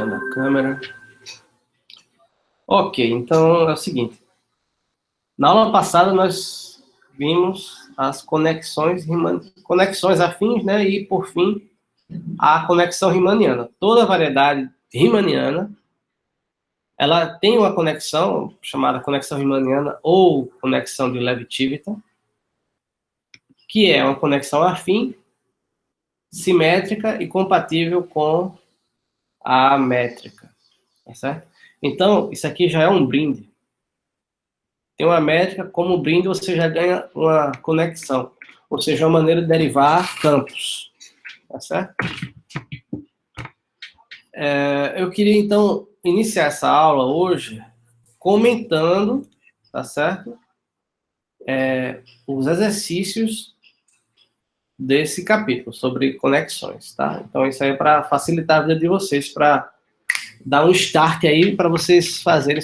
Compartilhando a câmera. Ok, então é o seguinte. Na aula passada nós vimos as conexões afins, né? E, por fim, a conexão riemanniana. Toda variedade riemanniana, ela tem uma conexão chamada conexão riemanniana ou conexão de Levi-Civita, que é uma conexão afim, simétrica e compatível com a métrica. Tá certo? Então, isso aqui já é um brinde. Tem uma métrica, como brinde você já ganha uma conexão, ou seja, uma maneira de derivar campos. Tá certo? Eu queria, então, iniciar essa aula hoje comentando, tá certo? Os exercícios desse capítulo, sobre conexões, tá? Então, isso aí é para facilitar a vida de vocês, para dar um start aí para vocês fazerem,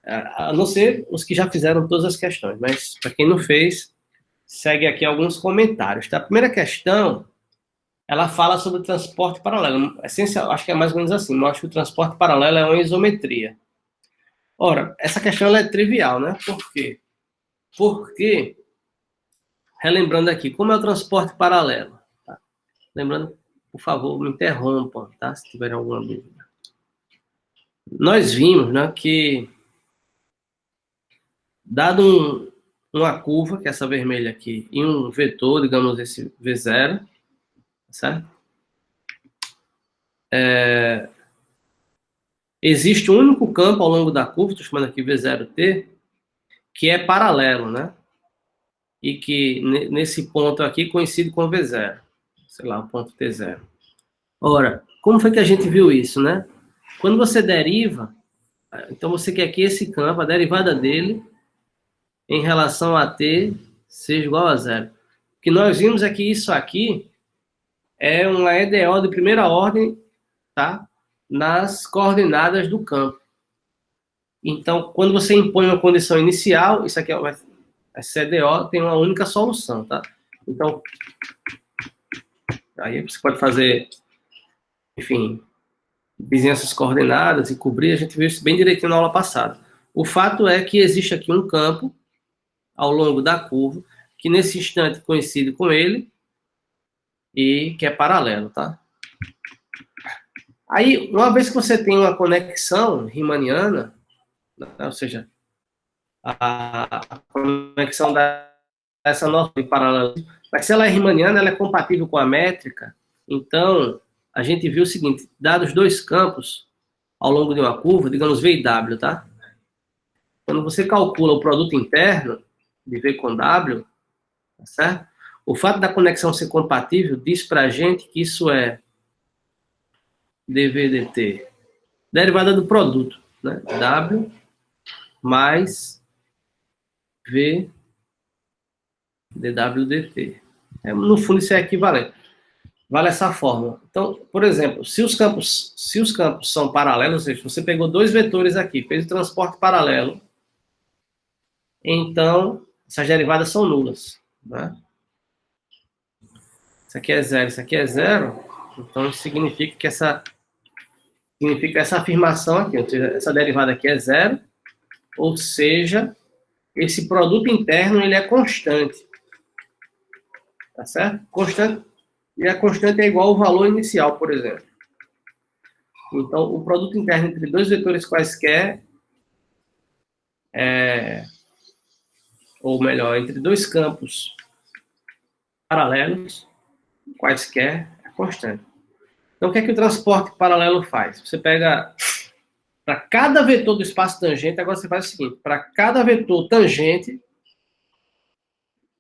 a não ser os que já fizeram todas as questões, mas para quem não fez, segue aqui alguns comentários. Tá? A primeira questão, ela fala sobre o transporte paralelo. Essencial, acho que é mais ou menos assim, mostra que o transporte paralelo é uma isometria. Ora, essa questão ela é trivial, né? Por quê? Porque, relembrando aqui, como é o transporte paralelo? Tá? Lembrando, por favor, me interrompam, tá? Se tiver alguma dúvida. Nós vimos, né, que dado uma curva, que é essa vermelha aqui, e um vetor, digamos esse V0, certo? Existe um único campo ao longo da curva, estou chamando aqui V0T, que é paralelo, né? E que nesse ponto aqui coincide com V0. Sei lá, o ponto T0. Ora, como foi que a gente viu isso, né? Quando você deriva, então você quer que esse campo, a derivada dele, em relação a T, seja igual a zero. O que nós vimos é que isso aqui é uma EDO de primeira ordem, tá? Nas coordenadas do campo. Então, quando você impõe uma condição inicial, isso aqui é CDO, tem uma única solução, tá? Então, aí você pode fazer, enfim, vizinhanças coordenadas e cobrir, a gente viu isso bem direitinho na aula passada. O fato é que existe aqui um campo ao longo da curva, que nesse instante coincide com ele e que é paralelo, tá? Aí, uma vez que você tem uma conexão riemanniana, né, ou seja, a conexão dessa nossa de paralelismo, mas se ela é riemanniana, ela é compatível com a métrica, então a gente viu o seguinte, dados dois campos ao longo de uma curva, digamos V e W, tá? Quando você calcula o produto interno de V com W, tá certo? O fato da conexão ser compatível diz pra gente que isso é dV dt, derivada do produto, né? W mais V dW dt. No fundo, isso é equivalente. Vale essa fórmula. Então, por exemplo, se os campos são paralelos, ou seja, você pegou dois vetores aqui, fez o transporte paralelo, então essas derivadas são nulas. Né? Isso aqui é zero, isso aqui é zero, então significa que essa afirmação aqui, ou seja, essa derivada aqui é zero, ou seja, esse produto interno ele é constante. Tá certo? Constante. E a constante é igual ao valor inicial, por exemplo. Então, o produto interno entre dois vetores quaisquer, ou melhor, entre dois campos paralelos, quaisquer, é constante. Então, o que é que o transporte paralelo faz? Você pega, para cada vetor do espaço tangente, agora você faz o seguinte, para cada vetor tangente,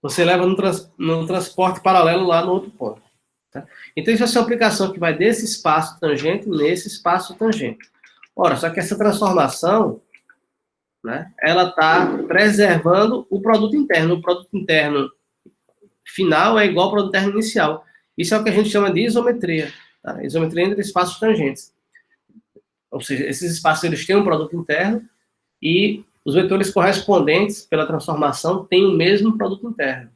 você leva no transporte paralelo lá no outro ponto. Tá? Então, isso é uma aplicação que vai desse espaço tangente nesse espaço tangente. Ora, só que essa transformação, né, ela está preservando o produto interno. O produto interno final é igual ao produto interno inicial. Isso é o que a gente chama de isometria. Tá? Isometria entre espaços tangentes. Ou seja, esses espaços eles têm um produto interno e os vetores correspondentes pela transformação têm o mesmo produto interno.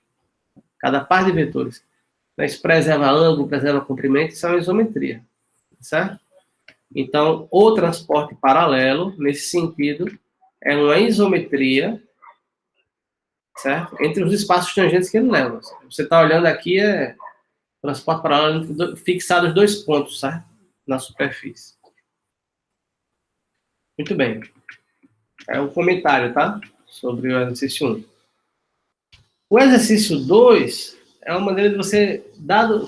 Cada par de vetores. Isso preserva ângulo, preserva comprimento, isso é uma isometria. Certo? Então, o transporte paralelo, nesse sentido, é uma isometria, certo? Entre os espaços tangentes que ele leva. Você está olhando aqui, é transporte paralelo fixado os dois pontos, certo? Na superfície. Muito bem. É um comentário, tá? Sobre o exercício 1. O exercício 2 é uma maneira de você,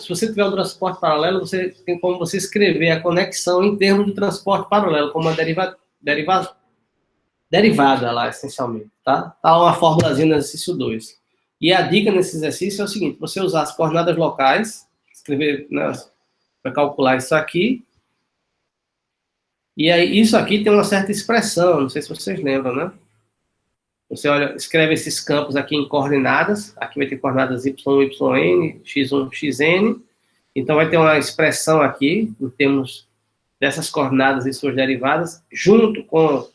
se você tiver um transporte paralelo, você tem como você escrever a conexão em termos de transporte paralelo, como uma derivada lá, essencialmente, tá? Tá uma formulazinha no exercício 2. E a dica nesse exercício é o seguinte, você usar as coordenadas locais, escrever, né, para calcular isso aqui, e aí isso aqui tem uma certa expressão, não sei se vocês lembram, né? Você olha, escreve esses campos aqui em coordenadas, aqui vai ter coordenadas y, yn, x1, xn, então vai ter uma expressão aqui, em termos dessas coordenadas e suas derivadas, junto com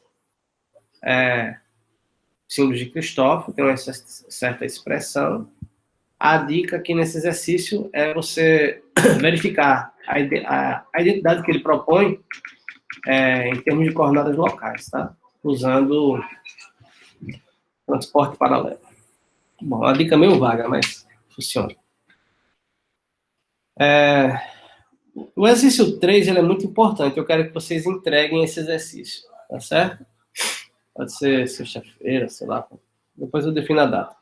símbolos de Christoffel, tem uma certa expressão. A dica aqui nesse exercício é você verificar a identidade que ele propõe em termos de coordenadas locais, tá? Usando transporte paralelo. Bom, a dica é meio vaga, mas funciona. O exercício 3 ele é muito importante. Eu quero que vocês entreguem esse exercício, tá certo? Pode ser sexta-feira, sei lá. Depois eu defino a data.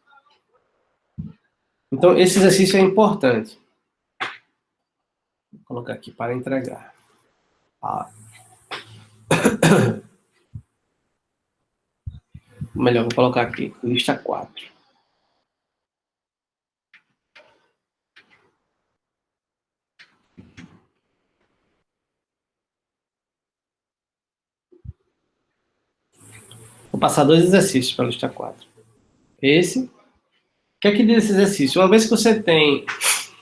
Então, esse exercício é importante. Vou colocar aqui para entregar. Melhor, vou colocar aqui, lista 4. Vou passar 2 exercícios para a lista 4. Esse. O que é que diz esse exercício? Uma vez que você tem...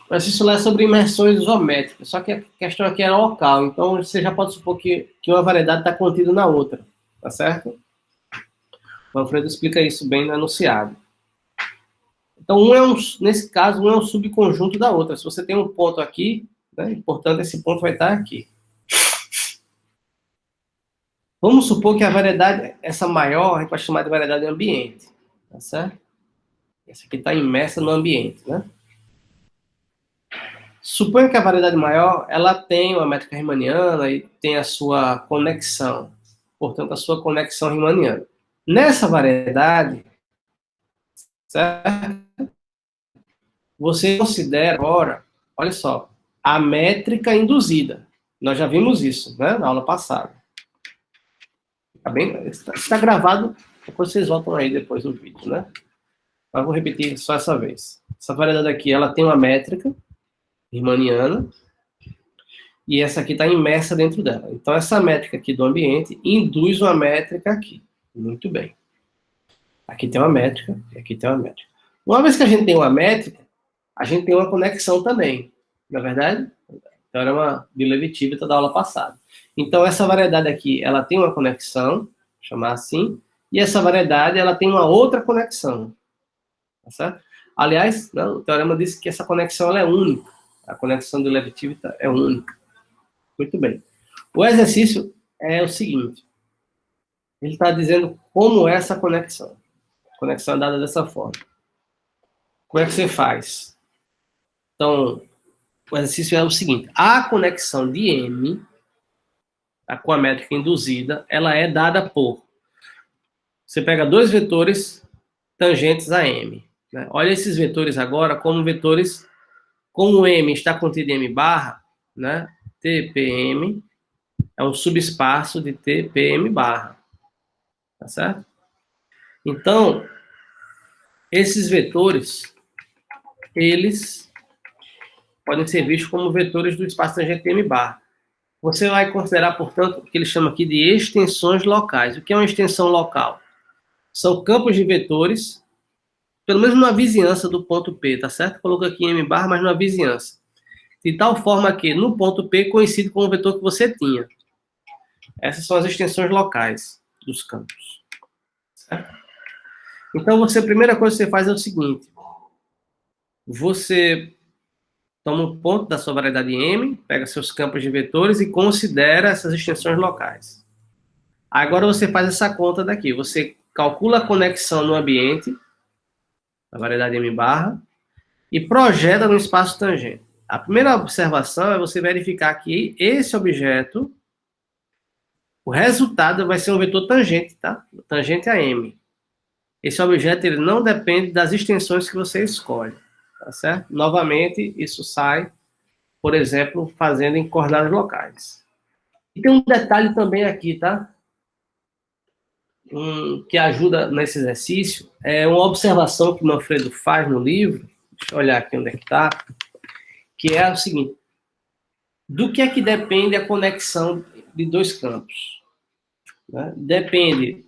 O exercício lá é sobre imersões isométricas, só que a questão aqui é local, então você já pode supor que uma variedade está contida na outra, tá certo? O Alfredo explica isso bem no enunciado. Então, nesse caso, um é um subconjunto da outra. Se você tem um ponto aqui, né, portanto, esse ponto vai estar aqui. Vamos supor que a variedade, essa maior, a gente vai chamar de variedade ambiente, tá certo? Essa aqui está imersa no ambiente, né? Suponha que a variedade maior, ela tem uma métrica riemanniana e tem a sua conexão, portanto, a sua conexão riemanniana. Nessa variedade, certo? Você considera agora, olha só, a métrica induzida. Nós já vimos isso, né, na aula passada. Tá bem? Está gravado, depois vocês voltam aí depois no vídeo, né? Mas vou repetir só essa vez. Essa variedade aqui, ela tem uma métrica riemanniana, e essa aqui está imersa dentro dela. Então, essa métrica aqui do ambiente induz uma métrica aqui. Muito bem. Aqui tem uma métrica, e aqui tem uma métrica. Uma vez que a gente tem uma métrica, a gente tem uma conexão também. Não é verdade? Teorema de Levi-Tivita da aula passada. Então, essa variedade aqui, ela tem uma conexão, vou chamar assim, e essa variedade, ela tem uma outra conexão. Tá certo? Aliás, né, o teorema diz que essa conexão ela é única. A conexão de Levi-Tivita é única. Muito bem. O exercício é o seguinte. Ele está dizendo como é essa conexão. A conexão é dada dessa forma. Como é que você faz? Então, o exercício é o seguinte. A conexão de M, com a métrica induzida, ela é dada por... Você pega dois vetores tangentes a M. Né? Olha esses vetores agora como vetores... Como M está contido em M barra, né? TPM é um subespaço de TPM barra. Tá certo? Então, esses vetores, eles podem ser vistos como vetores do espaço tangente M barra. Você vai considerar, portanto, o que ele chama aqui de extensões locais. O que é uma extensão local? São campos de vetores, pelo menos na vizinhança do ponto P, tá certo? Coloco aqui M barra, mas na vizinhança. De tal forma que, no ponto P, coincide com o vetor que você tinha. Essas são as extensões locais dos campos. Certo? Então, a primeira coisa que você faz é o seguinte. Você toma um ponto da sua variedade M, pega seus campos de vetores e considera essas extensões locais. Agora você faz essa conta daqui. Você calcula a conexão no ambiente, a variedade M barra, e projeta no espaço tangente. A primeira observação é você verificar que esse objeto, o resultado vai ser um vetor tangente, tá? Tangente a M. Esse objeto ele não depende das extensões que você escolhe, tá certo? Novamente, isso sai, por exemplo, fazendo em coordenadas locais. E tem um detalhe também aqui, tá? Que ajuda nesse exercício, é uma observação que o Manfredo faz no livro, deixa eu olhar aqui onde é que está, que é o seguinte: do que é que depende a conexão de dois campos? Né? Depende,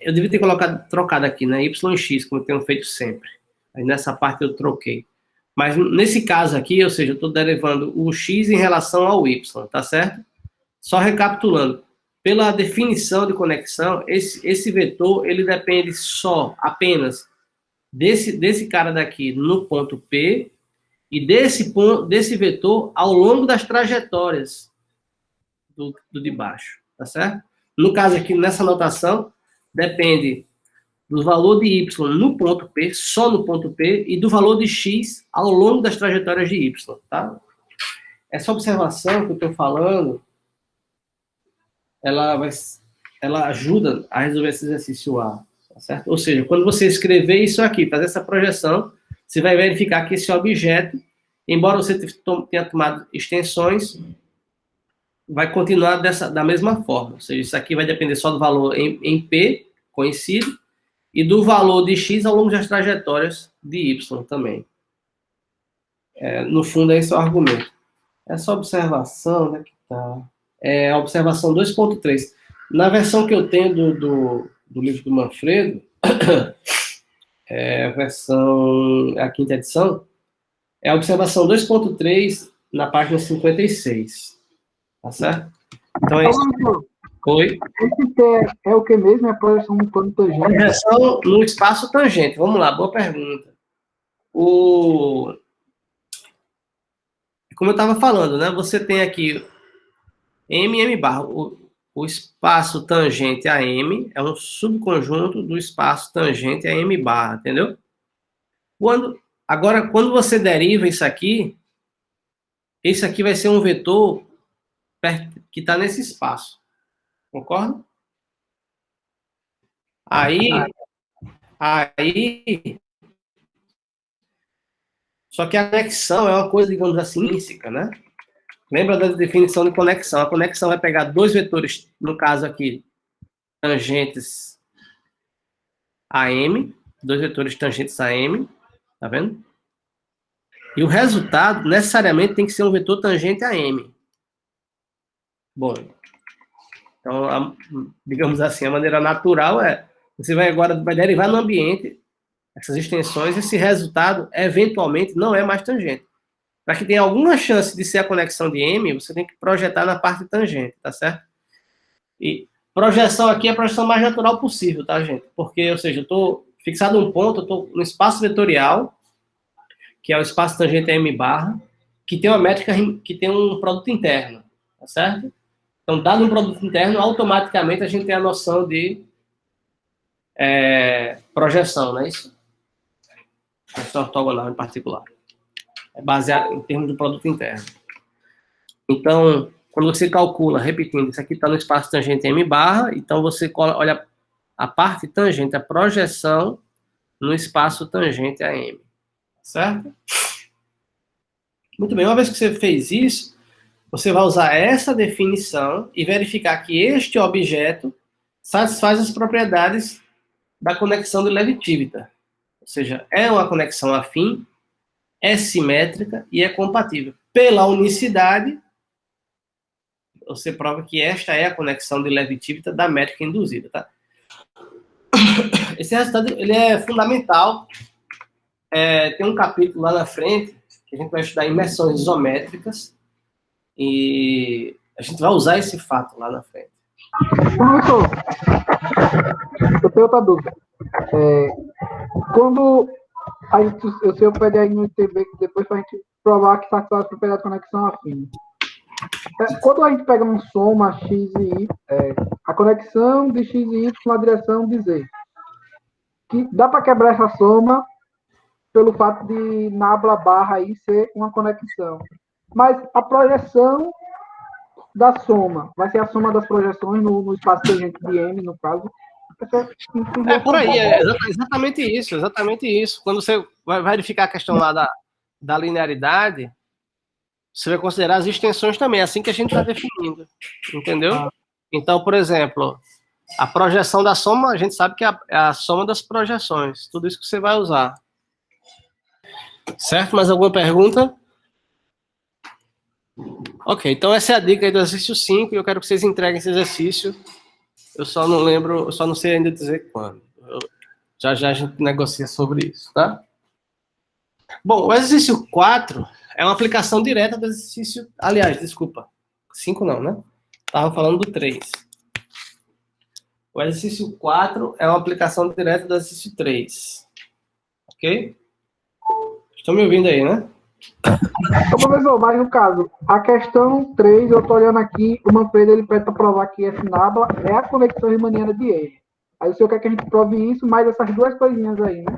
eu devia ter trocado aqui, né, y e x, como eu tenho feito sempre. Aí nessa parte eu troquei. Mas nesse caso aqui, ou seja, eu estou derivando o x em relação ao y, tá certo? Só recapitulando, pela definição de conexão, esse vetor, ele depende apenas desse cara daqui no ponto P e desse vetor ao longo das trajetórias do de baixo, tá certo? No caso aqui, nessa notação, depende do valor de y no ponto P, só no ponto P, e do valor de x ao longo das trajetórias de y, tá? Essa observação que eu estou falando, ela ajuda a resolver esse exercício A, tá certo? Ou seja, quando você escrever isso aqui, fazer essa projeção, você vai verificar que esse objeto, embora você tenha tomado extensões, vai continuar da mesma forma. Ou seja, isso aqui vai depender só do valor em P, conhecido, e do valor de x ao longo das trajetórias de y também. No fundo, esse é o argumento. Essa observação, né, que tá... É a observação 2.3. Na versão que eu tenho do livro do Manfredo, a quinta edição, é a observação 2.3 na página 56. Tá certo? Então é isso. Oi? Esse é o que mesmo? É a projeção no plano tangente? Projeção no espaço tangente. Vamos lá, boa pergunta. Como eu estava falando, né? Você tem aqui M barra. O espaço tangente a M é um subconjunto do espaço tangente a M barra, entendeu? Agora, quando você deriva isso aqui, esse aqui vai ser um vetor que está nesse espaço. Concorda? Aí, só que a conexão é uma coisa, digamos assim, intrínseca, né? Lembra da definição de conexão? A conexão vai pegar dois vetores, no caso aqui, tangentes a M, dois vetores tangentes a M, tá vendo? E o resultado, necessariamente, tem que ser um vetor tangente a M. Bom, então, digamos assim, a maneira natural você vai derivar no ambiente essas extensões, esse resultado, eventualmente, não é mais tangente. Para que tenha alguma chance de ser a conexão de M, você tem que projetar na parte tangente, tá certo? E projeção aqui é a projeção mais natural possível, tá, gente? Porque, ou seja, eu estou fixado um ponto, eu estou no espaço vetorial, que é o espaço tangente a M barra, que tem uma métrica que tem um produto interno, tá certo? Então, dado um produto interno, automaticamente a gente tem a noção de projeção, não é isso? Projeção ortogonal em particular. É baseado em termos de produto interno. Então, quando você calcula, repetindo, isso aqui está no espaço tangente M barra, então você olha a parte tangente, a projeção no espaço tangente a M. Certo? Muito bem, uma vez que você fez isso, você vai usar essa definição e verificar que este objeto satisfaz as propriedades da conexão de Levi-Tivita. Ou seja, é uma conexão afim, é simétrica e é compatível. Pela unicidade, você prova que esta é a conexão de Levi-Tivita da métrica induzida, tá? Esse resultado ele é fundamental. Tem um capítulo lá na frente que a gente vai estudar imersões isométricas e a gente vai usar esse fato lá na frente. Professor, eu tenho outra dúvida. Quando a gente, eu sei, eu pedi aí no ITB, que depois pra gente provar que satisfaz a propriedade de conexão afim. Quando a gente pega um soma x e y, a conexão de x e y na direção de z, que dá para quebrar essa soma pelo fato de nabla barra aí ser uma conexão. Mas a projeção da soma vai ser a soma das projeções no espaço tangente de M, no caso. É por aí, exatamente isso. Quando você vai verificar a questão lá da linearidade, você vai considerar as extensões também, assim que a gente está definindo, entendeu? Então, por exemplo, a projeção da soma, a gente sabe que é a soma das projeções, tudo isso que você vai usar. Certo? Mais alguma pergunta? Ok, então essa é a dica aí do exercício 5, e eu quero que vocês entreguem esse exercício. Eu só não lembro, eu só não sei ainda dizer quando. Já a gente negocia sobre isso, tá? Bom, o exercício 4 é uma aplicação direta do exercício... Aliás, desculpa. 5 não, né? Estava falando do 3. O exercício 4 é uma aplicação direta do exercício 3. Ok? Estão me ouvindo aí, né? Ô, professor, mas no caso, a questão 3, eu estou olhando aqui, o Manfredo ele pede para provar que F nabla é a conexão riemanniana de E. Aí o senhor quer que a gente prove isso, mais essas duas coisinhas aí, né?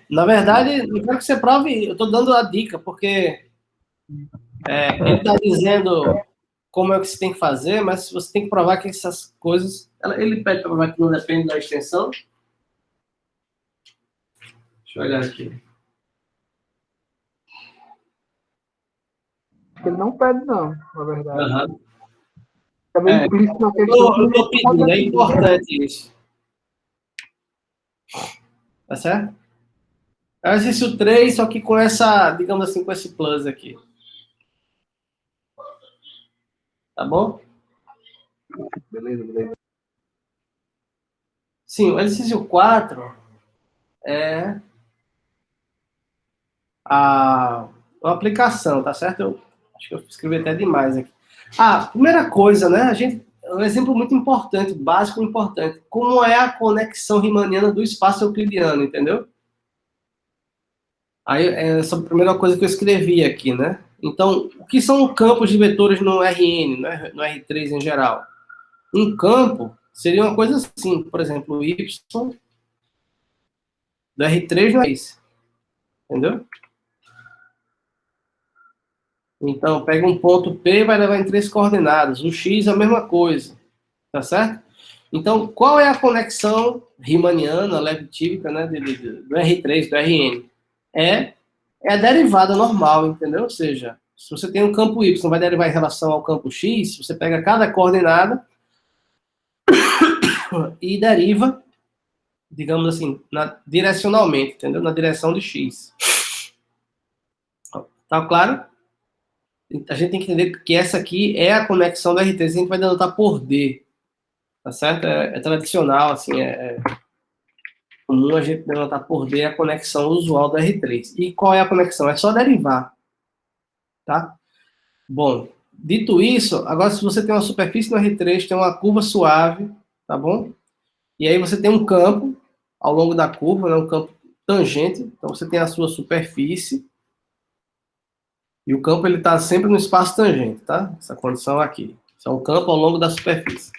Na verdade, não quero que você prove, eu estou dando a dica, porque ele está dizendo como é que você tem que fazer, mas você tem que provar que essas coisas... Ele pede para provar que não depende da extensão. Deixa eu olhar aqui. Ele não pede, não, na verdade. Uhum. É bem implícito na questão. Eu estou pedindo, é importante isso. Tá certo? É o exercício 3, só que com essa, digamos assim, com esse plus aqui. Tá bom? Beleza. Sim, o exercício 4 é uma aplicação, tá certo? Eu acho que eu escrevi até demais aqui. Primeira coisa, né? Um exemplo muito importante, básico e importante. Como é a conexão riemanniana do espaço euclidiano, entendeu? Aí, essa é a primeira coisa que eu escrevi aqui, né? Então, o que são campos de vetores no Rn, no R3 em geral? Um campo seria uma coisa assim, por exemplo, o y do R3 não é isso, entendeu? Então, pega um ponto P e vai levar em 3 coordenadas. O X é a mesma coisa, tá certo? Então, qual é a conexão riemanniana, leve-típica, né, do R3, do Rn? É a derivada normal, entendeu? Ou seja, se você tem um campo Y, vai derivar em relação ao campo X, você pega cada coordenada e deriva, digamos assim, direcionalmente, entendeu? Na direção de X. Tá claro? A gente tem que entender que essa aqui é a conexão do R3, a gente vai denotar por D, tá certo? É tradicional, assim, é comum a gente denotar por D a conexão usual do R3. E qual é a conexão? É só derivar, tá? Bom, dito isso, agora se você tem uma superfície no R3, tem uma curva suave, tá bom? E aí você tem um campo ao longo da curva, né, um campo tangente, então você tem a sua superfície, e o campo ele está sempre no espaço tangente, tá? Essa condição aqui. Isso é um campo ao longo da superfície.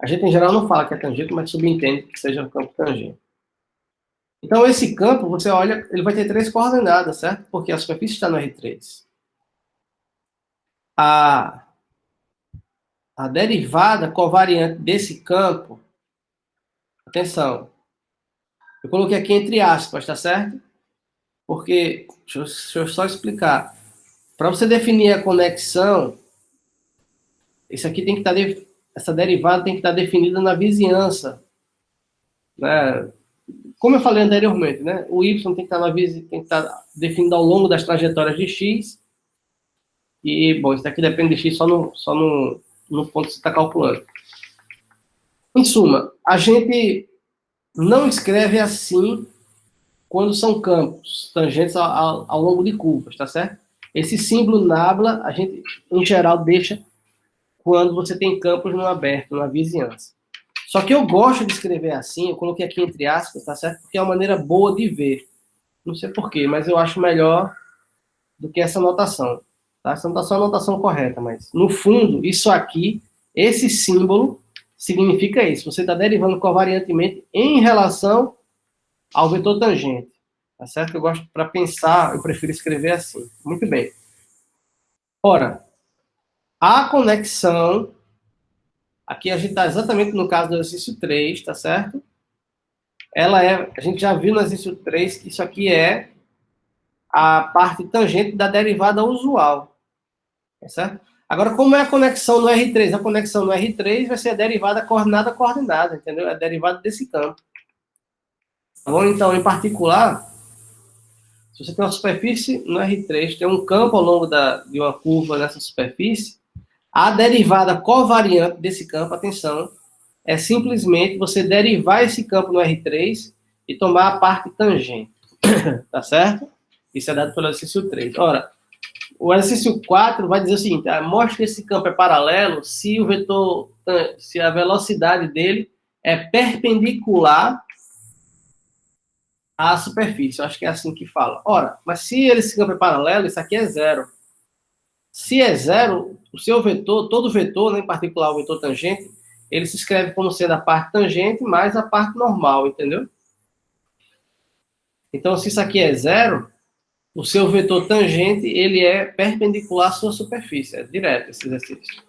A gente, em geral, não fala que é tangente, mas subentende que seja um campo tangente. Então, esse campo, você olha, ele vai ter 3 coordenadas, certo? Porque a superfície está no R3. A derivada covariante desse campo, atenção, eu coloquei aqui entre aspas, tá certo? Porque, deixa eu só explicar. Para você definir a conexão, isso aqui tem que estar, essa derivada tem que estar definida na vizinhança, né? Como eu falei anteriormente, né? O y tem que estar definido ao longo das trajetórias de x. E, bom, isso daqui depende de x só no ponto que você está calculando. Em suma, a gente não escreve assim quando são campos tangentes ao longo de curvas, tá certo? Esse símbolo nabla, a gente, em geral, deixa quando você tem campos no aberto, na vizinhança. Só que eu gosto de escrever assim, eu coloquei aqui entre aspas, tá certo? Porque é uma maneira boa de ver. Não sei porquê, mas eu acho melhor do que essa notação. Tá? Essa notação é a notação correta, mas no fundo, isso aqui, esse símbolo, significa isso. Você está derivando covariantemente em relação ao vetor tangente. Tá certo? Eu gosto, para pensar, eu prefiro escrever assim. Muito bem. Ora, a conexão, aqui a gente está exatamente no caso do exercício 3, tá certo? Ela é, a gente já viu no exercício 3 que isso aqui é a parte tangente da derivada usual, tá certo? Agora, como é a conexão no R3? A conexão no R3 vai ser a derivada coordenada, entendeu? É a derivada desse campo. Tá bom? Então, em particular, se você tem uma superfície no R3, tem um campo ao longo de uma curva nessa superfície, a derivada covariante desse campo, atenção, é simplesmente você derivar esse campo no R3 e tomar a parte tangente. Tá certo? Isso é dado pelo exercício 3. Ora, o exercício 4 vai dizer o seguinte: mostre que esse campo é paralelo se o vetor, se a velocidade dele é perpendicular à superfície. Eu acho que é assim que fala. Ora, mas se esse campo é paralelo, isso aqui é zero. Se é zero, o seu vetor, todo vetor, né, em particular o vetor tangente, ele se escreve como sendo a parte tangente mais a parte normal, entendeu? Então, se isso aqui é zero, o seu vetor tangente, ele é perpendicular à sua superfície. É direto esse exercício.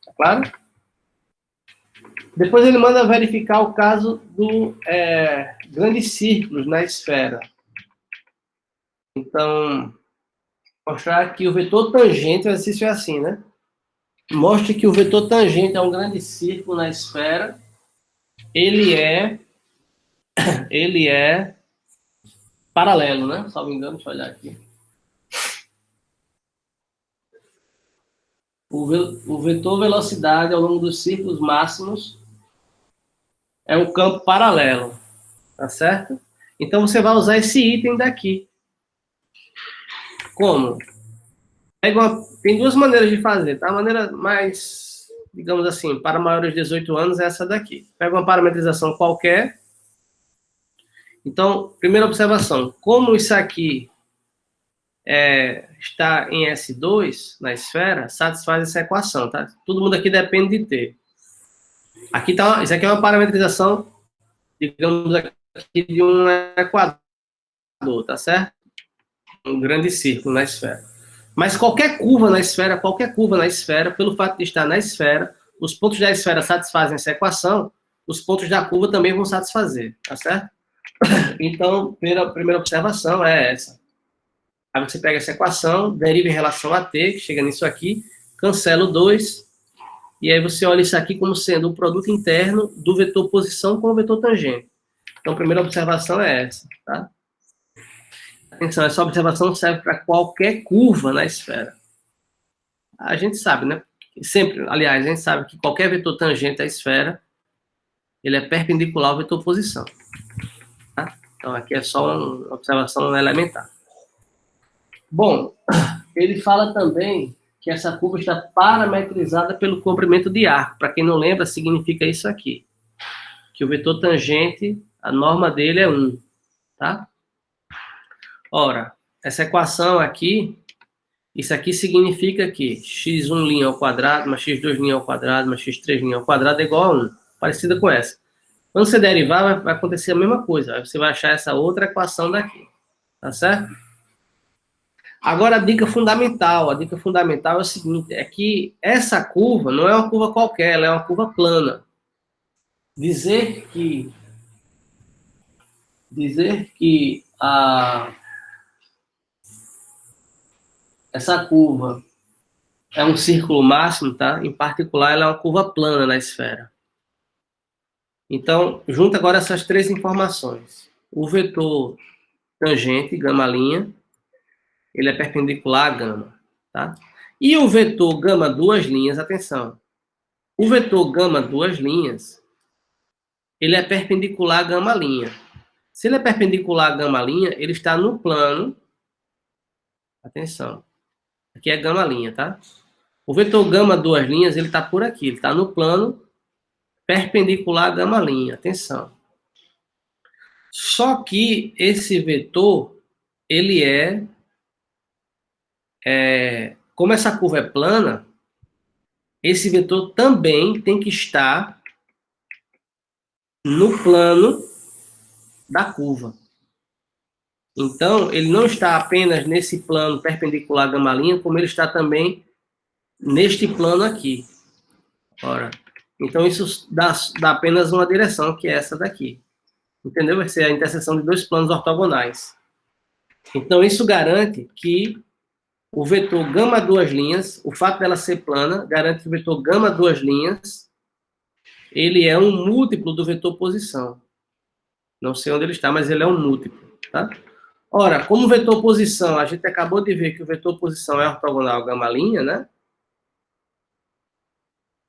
Tá claro? Depois ele manda verificar o caso do grandes círculos na esfera. Então, mostrar que o vetor tangente, o exercício é assim, né? Mostre que o vetor tangente a um grande círculo na esfera, ele é paralelo, né? Só me engano, deixa eu olhar aqui. O vetor velocidade ao longo dos círculos máximos é um campo paralelo, tá certo? Então você vai usar esse item daqui. Como? Tem duas maneiras de fazer, tá? A maneira mais, digamos assim, para maiores de 18 anos é essa daqui. Pega uma parametrização qualquer. Então, primeira observação, como isso aqui está em S2, na esfera, satisfaz essa equação, tá? Todo mundo aqui depende de T. Aqui tá, isso aqui é uma parametrização, digamos aqui, de um equador, tá certo? Um grande círculo na esfera. Mas qualquer curva na esfera, pelo fato de estar na esfera, os pontos da esfera satisfazem essa equação, os pontos da curva também vão satisfazer, tá certo? Então, a primeira observação é essa. Aí você pega essa equação, deriva em relação a t, que chega nisso aqui, cancela o 2, e aí você olha isso aqui como sendo o produto interno do vetor posição com o vetor tangente. Então, a primeira observação é essa, tá? Atenção, essa observação serve para qualquer curva na esfera. A gente sabe, né? Sempre, aliás, a gente sabe que qualquer vetor tangente à esfera, ele é perpendicular ao vetor posição. Tá? Então, aqui é só uma observação elementar. Bom, ele fala também que essa curva está parametrizada pelo comprimento de arco. Para quem não lembra, significa isso aqui. Que o vetor tangente, a norma dele é 1. Tá? Ora, essa equação aqui, isso aqui significa que x1' ao quadrado, mais x2' ao quadrado, mais x3' ao quadrado é igual a 1. Parecida com essa. Quando você derivar, vai acontecer a mesma coisa. Aí você vai achar essa outra equação daqui. Tá certo? Agora, a dica fundamental é o seguinte, é que essa curva não é uma curva qualquer, ela é uma curva plana. Dizer que essa curva é um círculo máximo, tá? Em particular, ela é uma curva plana na esfera. Então, junta agora essas três informações. O vetor tangente, gama', ele é perpendicular a gama, tá? E o vetor gama duas linhas, atenção. O vetor gama duas linhas, ele é perpendicular a gama'. Se ele é perpendicular a gama', ele está no plano, atenção, aqui é gama', tá? O vetor gama duas linhas, ele está por aqui, ele está no plano perpendicular a gama', atenção. Só que esse vetor, ele como essa curva é plana, esse vetor também tem que estar no plano da curva. Então, ele não está apenas nesse plano perpendicular à gama-linha, como ele está também neste plano aqui. Ora, então isso dá apenas uma direção, que é essa daqui. Entendeu? Vai ser a interseção de dois planos ortogonais. Então, isso garante que o vetor gama duas linhas, o fato dela ser plana, garante que o vetor gama duas linhas, ele é um múltiplo do vetor posição. Não sei onde ele está, mas ele é um múltiplo, tá? Ora, como vetor posição, a gente acabou de ver que o vetor posição é ortogonal gama-linha, né?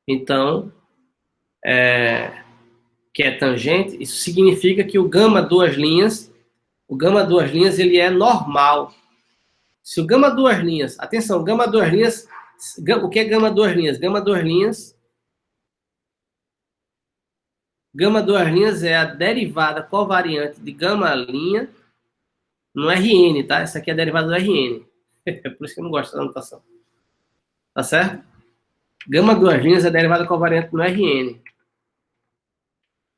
Então, que é tangente, isso significa que o gama duas linhas ele é normal. Se o gama duas linhas, atenção, gama duas linhas, o que é gama duas linhas? Gama duas linhas é a derivada covariante de gama-linha no Rn, tá? Essa aqui é a derivada do Rn. É por isso que eu não gosto da anotação. Tá certo? Gama duas linhas é a derivada covariante no Rn.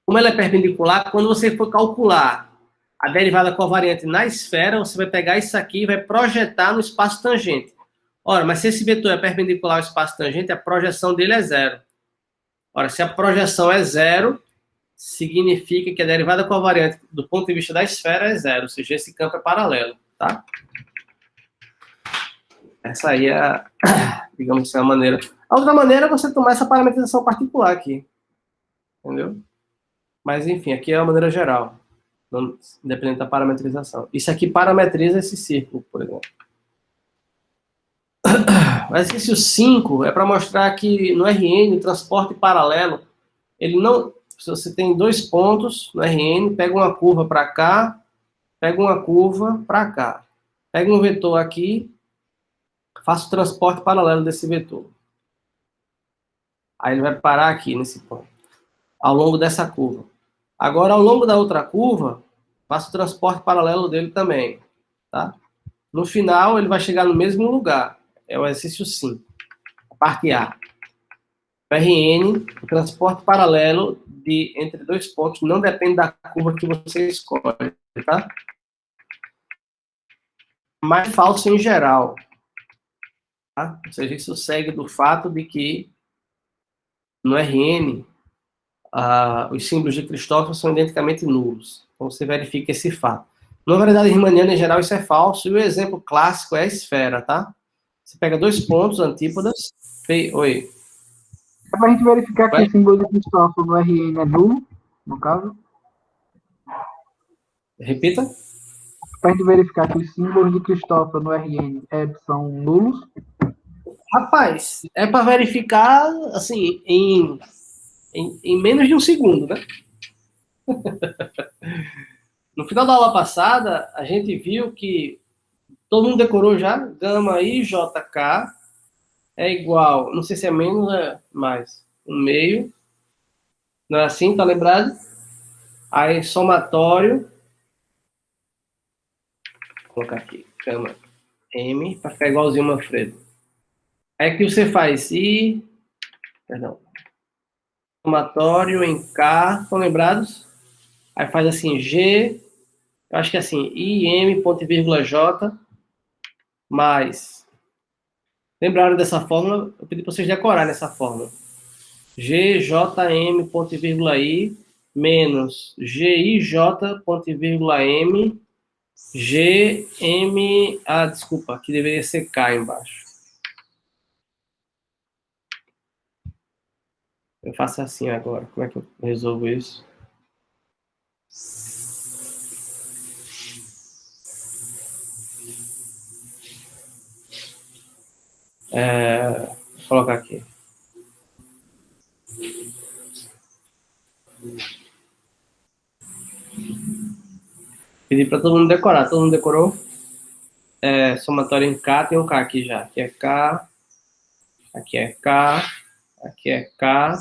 Como ela é perpendicular, quando você for calcular a derivada covariante na esfera, você vai pegar isso aqui e vai projetar no espaço tangente. Ora, mas se esse vetor é perpendicular ao espaço tangente, a projeção dele é zero. Ora, se a projeção é zero, significa que a derivada covariante do ponto de vista da esfera é zero, ou seja, esse campo é paralelo, tá? Essa aí é, digamos assim, a maneira. A outra maneira é você tomar essa parametrização particular aqui, entendeu? Mas, enfim, aqui é a maneira geral, independente da parametrização. Isso aqui parametriza esse círculo, por exemplo. O exercício 5 é para mostrar que no Rn, o transporte paralelo, ele não... Se você tem dois pontos no Rn, pega uma curva para cá, pega uma curva para cá. Pega um vetor aqui, faça o transporte paralelo desse vetor. Aí ele vai parar aqui nesse ponto, ao longo dessa curva. Agora, ao longo da outra curva, faça o transporte paralelo dele também, tá? No final, ele vai chegar no mesmo lugar. É o exercício 5. A parte A. O Rn, o transporte paralelo entre dois pontos, não depende da curva que você escolhe, tá? Mas falso em geral. Tá? Ou seja, isso segue do fato de que no Rn, os símbolos de Cristóforo são identicamente nulos. Então você verifica esse fato. Na variedade riemanniana, em geral, isso é falso. E o exemplo clássico é a esfera, tá? Você pega dois pontos, antípodas. Oi. É para a gente verificar que o símbolo de Cristóforo no Rn é nulo, no caso. Repita. Para a gente verificar que os símbolos de Cristóforo no Rn são nulos. Rapaz, é para verificar, assim, em menos de um segundo, né? No final da aula passada, a gente viu que todo mundo decorou já, gama IJK é igual, não sei se é menos ou é mais, 1/2, não é assim, tá lembrado? Aí, somatório, vou colocar aqui, gama M, para ficar igualzinho o Manfredo. Aí aqui você faz somatório em K, estão lembrados? Aí faz assim, G, eu acho que é assim, IM, ponto e vírgula J, mais... Lembraram dessa fórmula? Eu pedi para vocês decorarem essa fórmula. GJM, ponto e vírgula I, menos GIJ, ponto e vírgula M, GM... desculpa, aqui deveria ser K embaixo. Eu faço assim agora. Como é que eu resolvo isso? Vou colocar aqui. Pedi para todo mundo decorar. Todo mundo decorou? Somatório em K, tem um K aqui já. Aqui é K, aqui é K, aqui é K,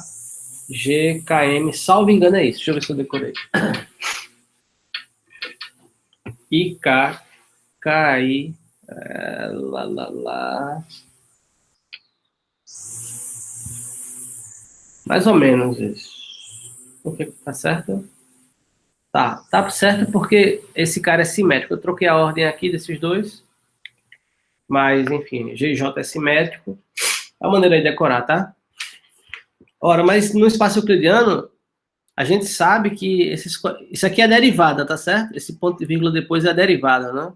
G, KM, salvo engano é isso. Deixa eu ver se eu decorei. IK, colocar aí, lá. Mais ou menos isso. Por que tá certo? Tá certo porque esse cara é simétrico. Eu troquei a ordem aqui desses dois, mas enfim, GJ é simétrico. É a maneira de decorar, tá? Ora, mas no espaço euclidiano, a gente sabe que isso aqui é derivada, tá certo? Esse ponto e vírgula depois é a derivada, né?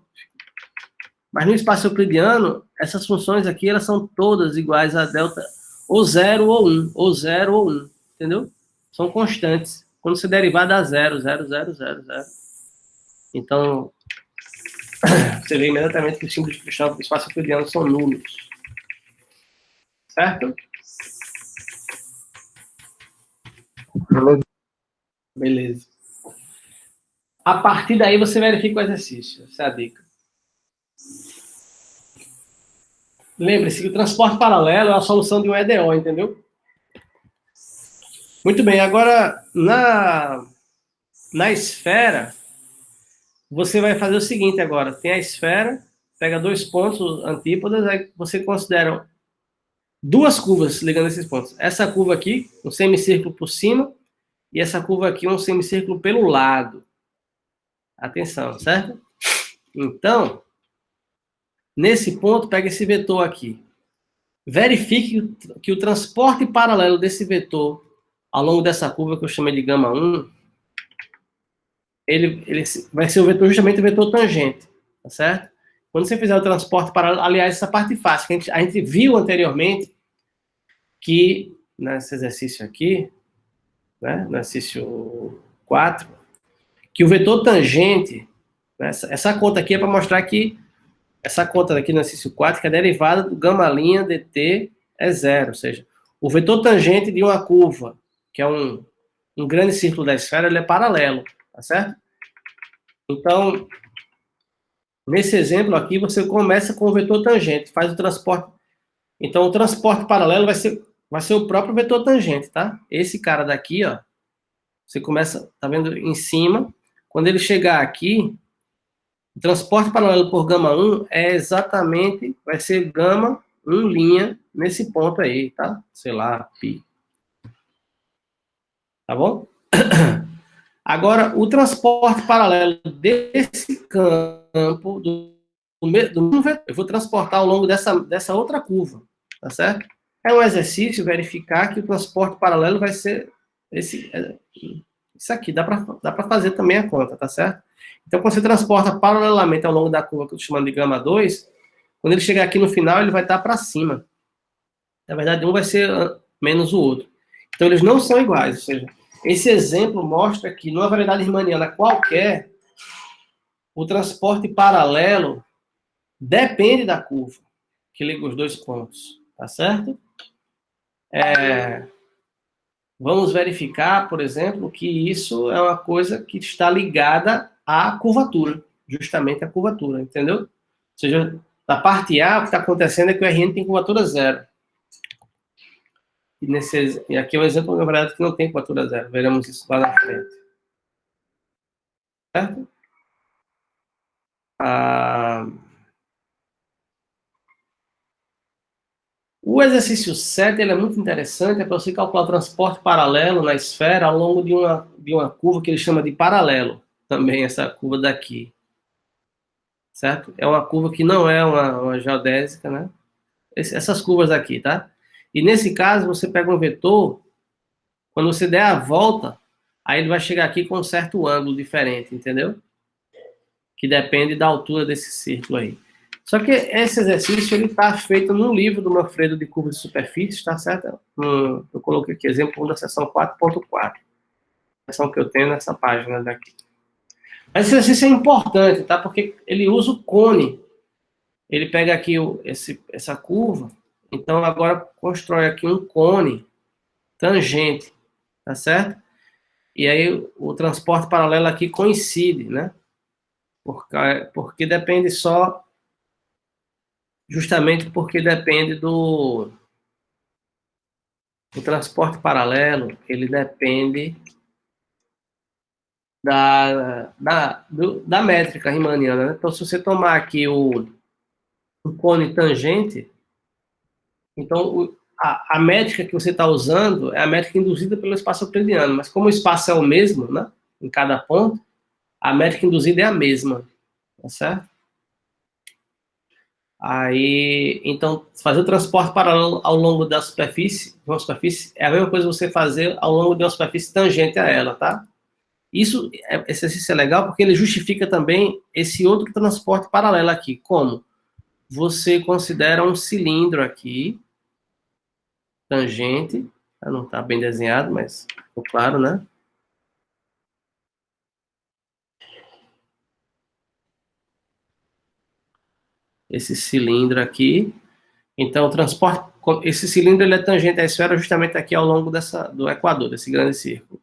Mas no espaço euclidiano, essas funções aqui, elas são todas iguais a delta ou 0 ou 1, ou 0 ou 1, entendeu? São constantes. Quando você derivar, dá 0, 0, 0, 0, 0. Então, você vê imediatamente que os símbolos de Kirchhoff do espaço euclidiano são nulos. Certo? Beleza. A partir daí, você verifica o exercício. Essa é a dica. Lembre-se que o transporte paralelo é a solução de um EDO, entendeu? Muito bem, agora na esfera, você vai fazer o seguinte agora. Tem a esfera, pega dois pontos antípodas, aí você considera duas curvas ligando esses pontos. Essa curva aqui, um semicírculo por cima, e essa curva aqui, um semicírculo pelo lado. Atenção, certo? Então, nesse ponto, pega esse vetor aqui. Verifique que o transporte paralelo desse vetor ao longo dessa curva que eu chamei de gama 1, ele vai ser o vetor, justamente o vetor tangente, tá certo? Quando você fizer o transporte paralelo, aliás, essa parte fácil, que a gente viu anteriormente que nesse exercício aqui, né, no exercício 4, que o vetor tangente, né, essa conta aqui é para mostrar que essa conta aqui no exercício 4, que é a derivada do gama' dt é zero, ou seja, o vetor tangente de uma curva, que é um grande círculo da esfera, ele é paralelo, tá certo? Então, nesse exemplo aqui, você começa com o vetor tangente, faz o transporte. Então, o transporte paralelo vai ser o próprio vetor tangente, tá? Esse cara daqui, ó, você começa, tá vendo, em cima. Quando ele chegar aqui, o transporte paralelo por gama 1 é exatamente, vai ser gama 1' nesse ponto aí, tá? Sei lá, π. Tá bom? Agora, o transporte paralelo desse campo, do mesmo vetor, eu vou transportar ao longo dessa outra curva, tá certo? É um exercício verificar que o transporte paralelo vai ser isso aqui, dá para fazer também a conta, tá certo? Então, quando você transporta paralelamente ao longo da curva, que eu estou chamando de gama 2, quando ele chegar aqui no final, ele vai estar para cima. Na verdade, um vai ser menos o outro. Então, eles não são iguais, ou seja, esse exemplo mostra que numa variedade riemanniana qualquer, o transporte paralelo depende da curva que liga os dois pontos, tá certo? Vamos verificar, por exemplo, que isso é uma coisa que está ligada à curvatura, justamente à curvatura, entendeu? Ou seja, da parte A, o que está acontecendo é que o Rn tem curvatura zero. E aqui é um exemplo, na verdade, que não tem curvatura zero. Veremos isso lá na frente. Certo? O exercício 7 ele é muito interessante, é para você calcular o transporte paralelo na esfera ao longo de uma curva que ele chama de paralelo, também essa curva daqui. Certo? É uma curva que não é uma geodésica, né? Essas curvas aqui, tá? E nesse caso, você pega um vetor, quando você der a volta, aí ele vai chegar aqui com um certo ângulo diferente, entendeu? Que depende da altura desse círculo aí. Só que esse exercício ele está feito no livro do Manfredo de curvas de superfície, tá certo? Eu coloquei aqui exemplo da seção 4.4. A seção que eu tenho nessa página daqui. Mas esse exercício é importante, tá? Porque ele usa o cone. Ele pega aqui essa curva, então agora constrói aqui um cone tangente, tá certo? E aí o transporte paralelo aqui coincide, né? Porque depende só, justamente porque depende do transporte paralelo, ele depende da métrica riemanniana, né? Então, se você tomar aqui o cone tangente, então a métrica que você está usando é a métrica induzida pelo espaço euclidiano, mas como o espaço é o mesmo, né, em cada ponto, a métrica induzida é a mesma, tá certo? Aí, então, fazer o transporte paralelo ao longo da superfície, de uma superfície, é a mesma coisa que você fazer ao longo de uma superfície tangente a ela, tá? Esse exercício é legal porque ele justifica também esse outro transporte paralelo aqui. Como? Você considera um cilindro aqui, tangente, não está bem desenhado, mas ficou claro, né? Esse cilindro aqui. Então, o transporte, esse cilindro ele é tangente à esfera justamente aqui ao longo do equador, desse grande círculo.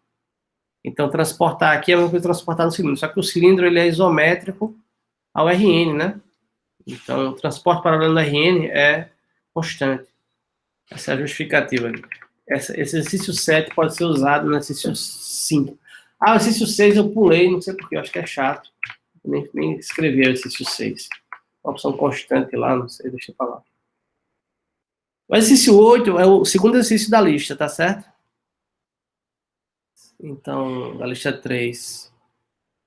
Então, transportar aqui é a mesma coisa que transportar no cilindro, só que o cilindro ele é isométrico ao Rn, né? Então, o transporte paralelo no Rn é constante. Essa é a justificativa. Esse exercício 7 pode ser usado no exercício 5. Ah, o exercício 6 eu pulei, não sei porquê, eu acho que é chato. Nem escrevi o exercício 6. Uma opção constante lá, não sei, deixa eu falar. O exercício 8 é o segundo exercício da lista, tá certo? Então, da lista 3.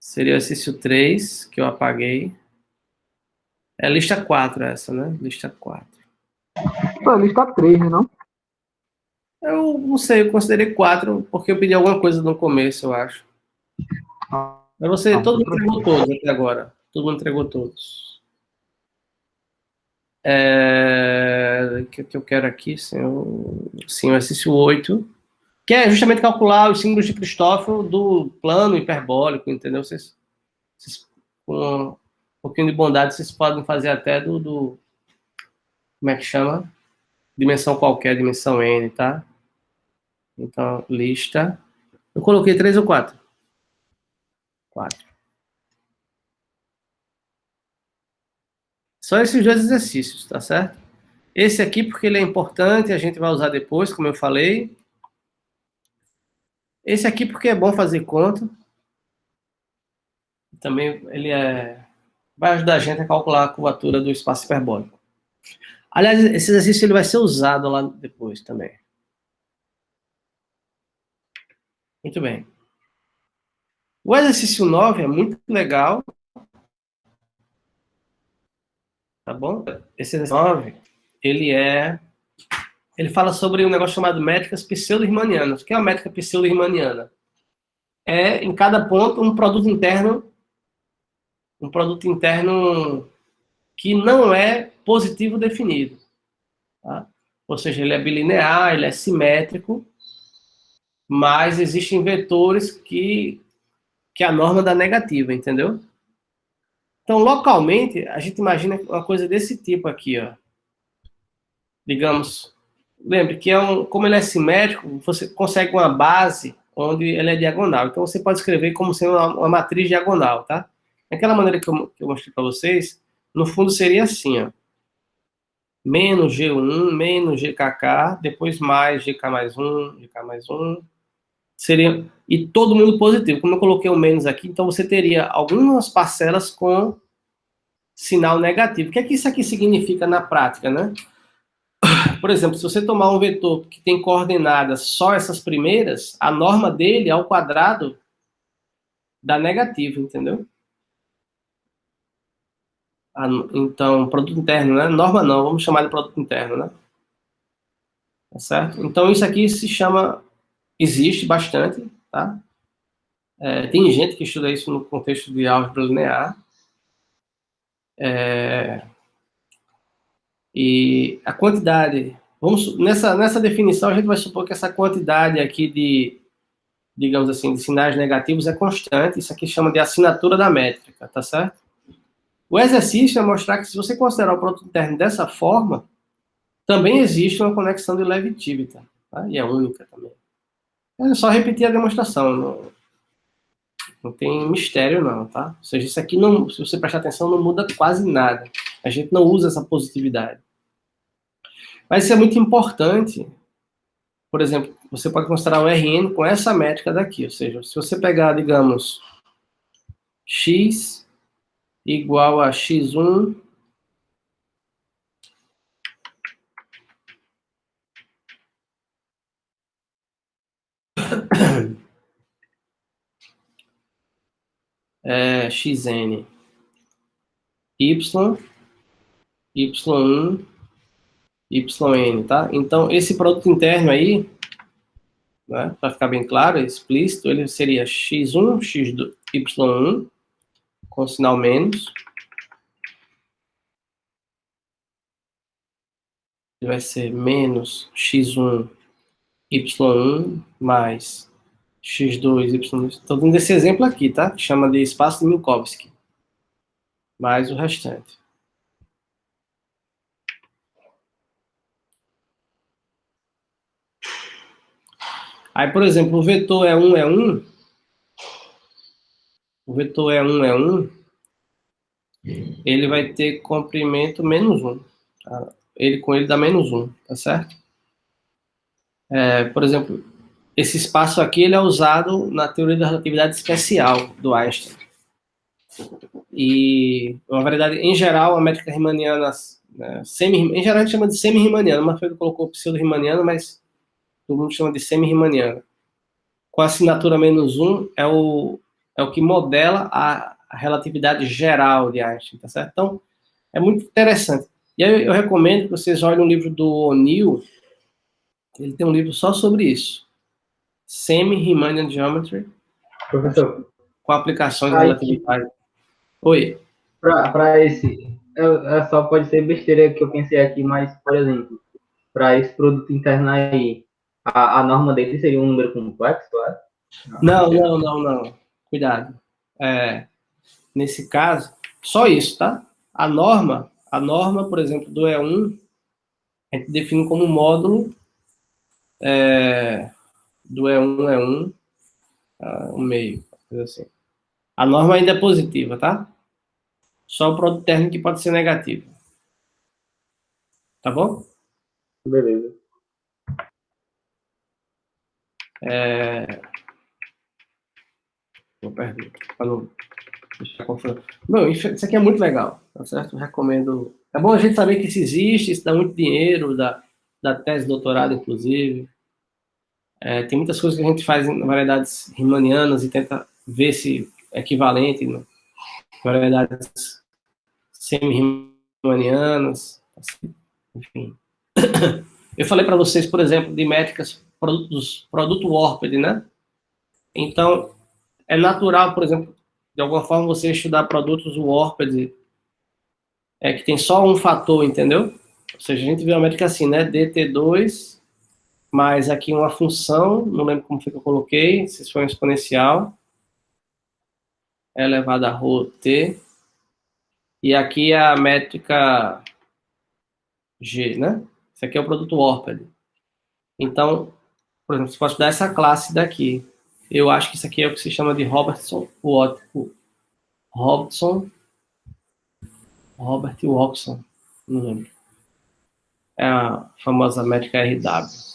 Seria o exercício 3, que eu apaguei. É lista 4 essa, né? Lista 4. Pô, lista 3, né, não? Eu não sei, eu considerei 4 porque eu pedi alguma coisa no começo, eu acho. Mas todo mundo entregou todos até agora. Todo mundo entregou todos. O que eu quero aqui? Sim, o exercício 8. Que é justamente calcular os símbolos de Cristóforo do plano hiperbólico, entendeu? Vocês com um pouquinho de bondade, vocês podem fazer até como é que chama? Dimensão qualquer, dimensão N, tá? Então, lista. Eu coloquei 3 ou 4? 4. Só esses dois exercícios, tá certo? Esse aqui, porque ele é importante, a gente vai usar depois, como eu falei. Esse aqui, porque é bom fazer conta. Também ele vai ajudar a gente a calcular a curvatura do espaço hiperbólico. Aliás, esse exercício ele vai ser usado lá depois também. Muito bem. O exercício 9 é muito legal. Tá bom? Esse exercício 9, ele fala sobre um negócio chamado métricas pseudo-riemannianas. O que é uma métrica pseudo-riemanniana? É, em cada ponto, um produto interno que não é positivo definido. Tá? Ou seja, ele é bilinear, ele é simétrico, mas existem vetores que a norma dá negativa, entendeu? Então, localmente, a gente imagina uma coisa desse tipo aqui, ó. Digamos, lembre que como ele é simétrico, você consegue uma base onde ele é diagonal. Então, você pode escrever como sendo uma matriz diagonal, tá? Daquela maneira que eu mostrei para vocês, no fundo seria assim, ó. Menos G1, menos GKK, depois mais GK mais 1, GK mais 1. E todo mundo positivo. Como eu coloquei o menos aqui, então você teria algumas parcelas com sinal negativo. O que é que isso aqui significa na prática, né? Por exemplo, se você tomar um vetor que tem coordenadas só essas primeiras, a norma dele ao quadrado dá negativo, entendeu? Então, produto interno, né? Norma não, vamos chamar de produto interno, né? Tá certo? Então, isso aqui existe bastante, tá? Tem gente que estuda isso no contexto de álgebra linear. E a quantidade, nessa definição, a gente vai supor que essa quantidade aqui digamos assim, de sinais negativos é constante. Isso aqui chama de assinatura da métrica, tá certo? O exercício é mostrar que se você considerar o produto interno dessa forma, também existe uma conexão de Levi-Civita, tá? E é única também. É só repetir a demonstração, não tem mistério não, tá? Ou seja, isso aqui, se você prestar atenção, não muda quase nada. A gente não usa essa positividade. Mas isso é muito importante. Por exemplo, você pode considerar o Rn com essa métrica daqui, ou seja, se você pegar, digamos, x igual a x1 xn, y, y1, yn, tá? Então, esse produto interno aí, né, para ficar bem claro, explícito, ele seria x1, x2, y1, com sinal menos. Vai ser menos x1, y1, mais x2, y2. Estou dando esse exemplo aqui, tá? Que chama de espaço de Minkowski. Mais o restante. Aí, por exemplo, o vetor E1, o vetor E1, ele vai ter comprimento menos 1. Tá? Ele dá menos 1, tá certo? Por exemplo, esse espaço aqui ele é usado na teoria da relatividade especial do Einstein. E uma variedade, em geral, a métrica riemanniana, né, em geral a gente chama de semi-riemanniana, mas ele colocou pseudo-riemanniana, mas todo mundo chama de semi-riemanniana. Com a assinatura menos 1 é o que modela a relatividade geral de Einstein, tá certo? Então, é muito interessante. E aí eu recomendo que vocês olhem um livro do O'Neill, ele tem um livro só sobre isso. Semi-Riemannian Geometry. Professor. Com aplicações de relatividade. Oi. Para esse, só pode ser besteira que eu pensei aqui, mas, por exemplo, para esse produto interno aí, a norma dele seria um número complexo, claro? Não. Cuidado. Nesse caso, só isso, tá? A norma, por exemplo, do E1, a gente define como módulo do E1, um meio, assim. A norma ainda é positiva, tá? Só o produto térmico que pode ser negativo. Tá bom? Beleza. Vou perder. Não, isso aqui é muito legal, tá certo? Eu recomendo. É bom a gente saber que isso existe, isso dá muito dinheiro, da tese de doutorado, inclusive. Tem muitas coisas que a gente faz em variedades riemannianas e tenta ver se é equivalente em variedades semi-riemannianas, assim, enfim. Eu falei para vocês, por exemplo, de métricas produto warped, né? Então, é natural, por exemplo, de alguma forma você estudar produtos warped que tem só um fator, entendeu? Ou seja, a gente vê uma métrica assim, né? dt2 mais aqui uma função, não lembro como foi que eu coloquei, se foi um exponencial, elevado a rho t, e aqui a métrica g, né? Isso aqui é o produto warped. Então, por exemplo, você pode dar essa classe daqui. Eu acho que isso aqui é o que se chama de Robert Watson, não lembro. É a famosa métrica RW.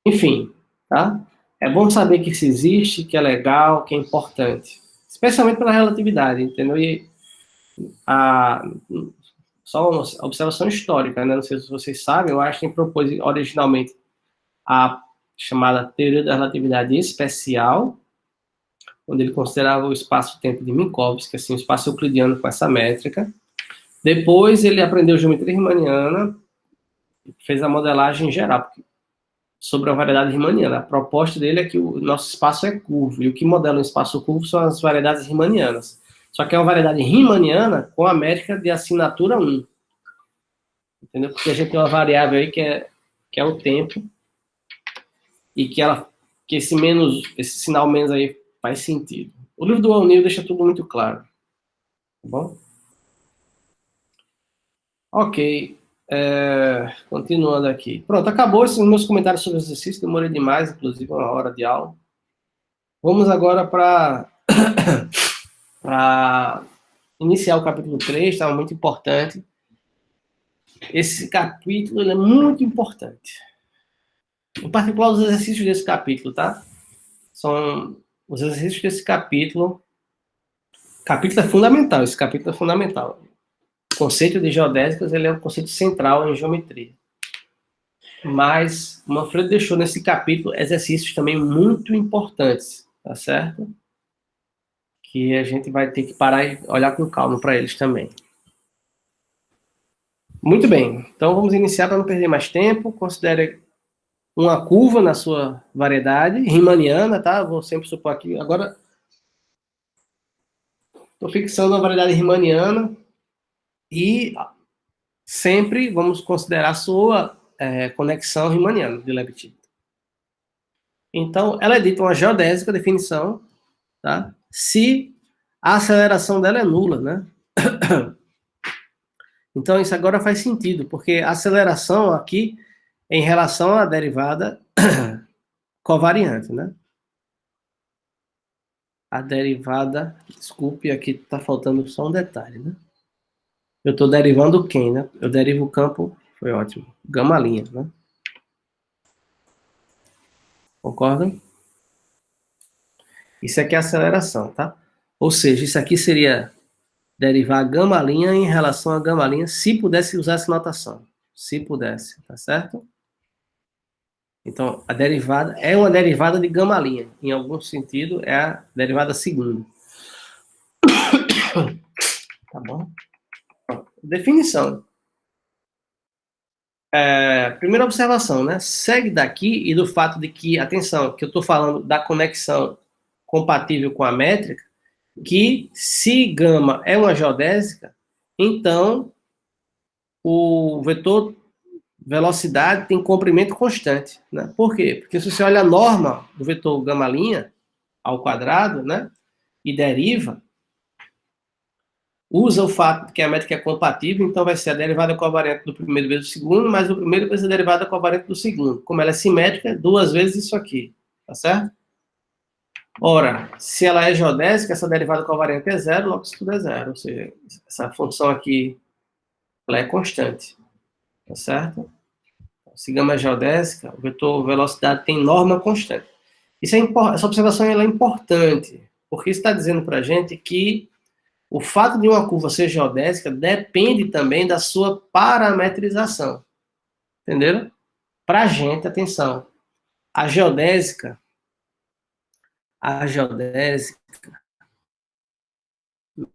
Enfim, tá? É bom saber que isso existe, que é legal, que é importante. Especialmente pela relatividade, entendeu? E só uma observação histórica, né? Não sei se vocês sabem, eu acho que propôs originalmente a chamada teoria da relatividade especial, onde ele considerava o espaço-tempo de Minkowski, assim, o espaço euclidiano com essa métrica. Depois ele aprendeu geometria riemanniana e fez a modelagem geral sobre a variedade riemanniana. A proposta dele é que o nosso espaço é curvo, e o que modela um espaço curvo são as variedades riemannianas. Só que é uma variedade riemanniana com a métrica de assinatura 1. Entendeu? Porque a gente tem uma variável aí que é o tempo, e que esse sinal menos aí faz sentido. O livro do O'Neill deixa tudo muito claro. Tá bom? Ok. Continuando aqui. Pronto, acabou esses meus comentários sobre o exercício. Demorei demais, inclusive, 1 hora de aula. Vamos agora para iniciar o capítulo 3, tá? Muito importante. Esse capítulo ele é muito importante. Em particular, os exercícios desse capítulo, tá? São os exercícios desse capítulo. O capítulo é fundamental, esse capítulo é fundamental. O conceito de geodésicas, ele é um conceito central em geometria. Mas o Manfredo deixou nesse capítulo exercícios também muito importantes, tá certo? Que a gente vai ter que parar e olhar com calma para eles também. Muito bem, então vamos iniciar para não perder mais tempo. Considere uma curva na sua variedade riemanniana, tá? Vou sempre supor aqui. Agora, estou fixando a variedade riemanniana e sempre vamos considerar a sua conexão riemanniana de Leibniz. Então, ela é dita uma geodésica definição, tá? Se a aceleração dela é nula, né? Então, isso agora faz sentido, porque a aceleração aqui em relação à derivada covariante, né? A derivada, desculpe, aqui está faltando só um detalhe, né? Eu estou derivando quem, né? Eu derivo o campo, foi ótimo, gama linha, né? Concordam? Isso aqui é aceleração, tá? Ou seja, isso aqui seria derivar a gama linha em relação à gama linha, se pudesse usar essa notação. Se pudesse, tá certo? Então, a derivada é uma derivada de gama linha. Em algum sentido, é a derivada segunda. Tá bom? Definição. Primeira observação, né? Segue daqui e do fato de que, atenção, que eu estou falando da conexão compatível com a métrica, que se gama é uma geodésica, então o vetor velocidade tem comprimento constante, né? Por quê? Porque se você olha a norma do vetor gama' ao quadrado, né, e deriva, usa o fato de que a métrica é compatível, então vai ser a derivada covariante do primeiro vezes do segundo, mais o primeiro vezes a derivada covariante do segundo. Como ela é simétrica, duas vezes isso aqui, tá certo? Ora, se ela é geodésica, essa derivada covariante é zero, logo isso tudo é zero, ou seja, essa função aqui, ela é constante, tá certo? Se gama é geodésica, o vetor velocidade tem norma constante. Essa observação é importante, porque está dizendo para a gente que o fato de uma curva ser geodésica depende também da sua parametrização. Entenderam? Para a gente, atenção, a geodésica,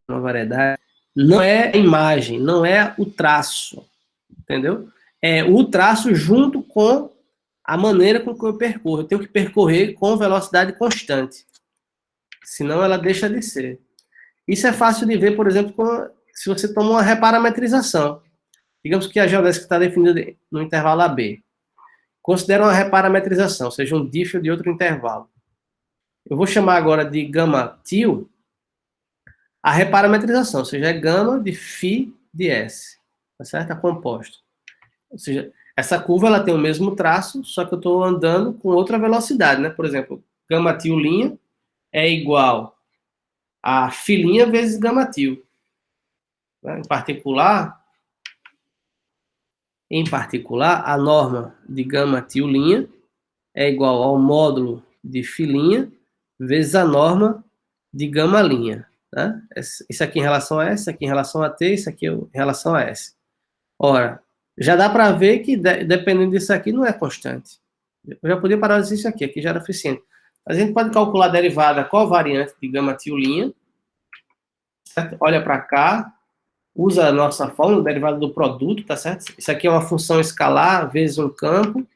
uma variedade, não é a imagem, não é o traço, entendeu? É o traço junto com a maneira com que eu percorro. Eu tenho que percorrer com velocidade constante. Senão ela deixa de ser. Isso é fácil de ver, por exemplo, se você toma uma reparametrização. Digamos que a geodésica está definida no intervalo AB. Considera uma reparametrização, ou seja, um diffie de outro intervalo. Eu vou chamar agora de gama til a reparametrização, ou seja, é gama de φ de S. Tá certo? É composto. Ou seja, essa curva ela tem o mesmo traço, só que eu estou andando com outra velocidade, né? Por exemplo, gama til' é igual a φ' vezes gama til. Em particular, a norma de gama til' é igual ao módulo de φ' vezes a norma de gama'. Tá? Isso aqui em relação a S, isso aqui em relação a T, isso aqui em relação a S. Ora, já dá para ver que, dependendo disso aqui, não é constante. Eu já podia parar isso aqui já era eficiente. A gente pode calcular a derivada covariante de gama til', certo? Olha para cá, usa a nossa fórmula, derivada do produto, tá certo? Isso aqui é uma função escalar vezes um campo.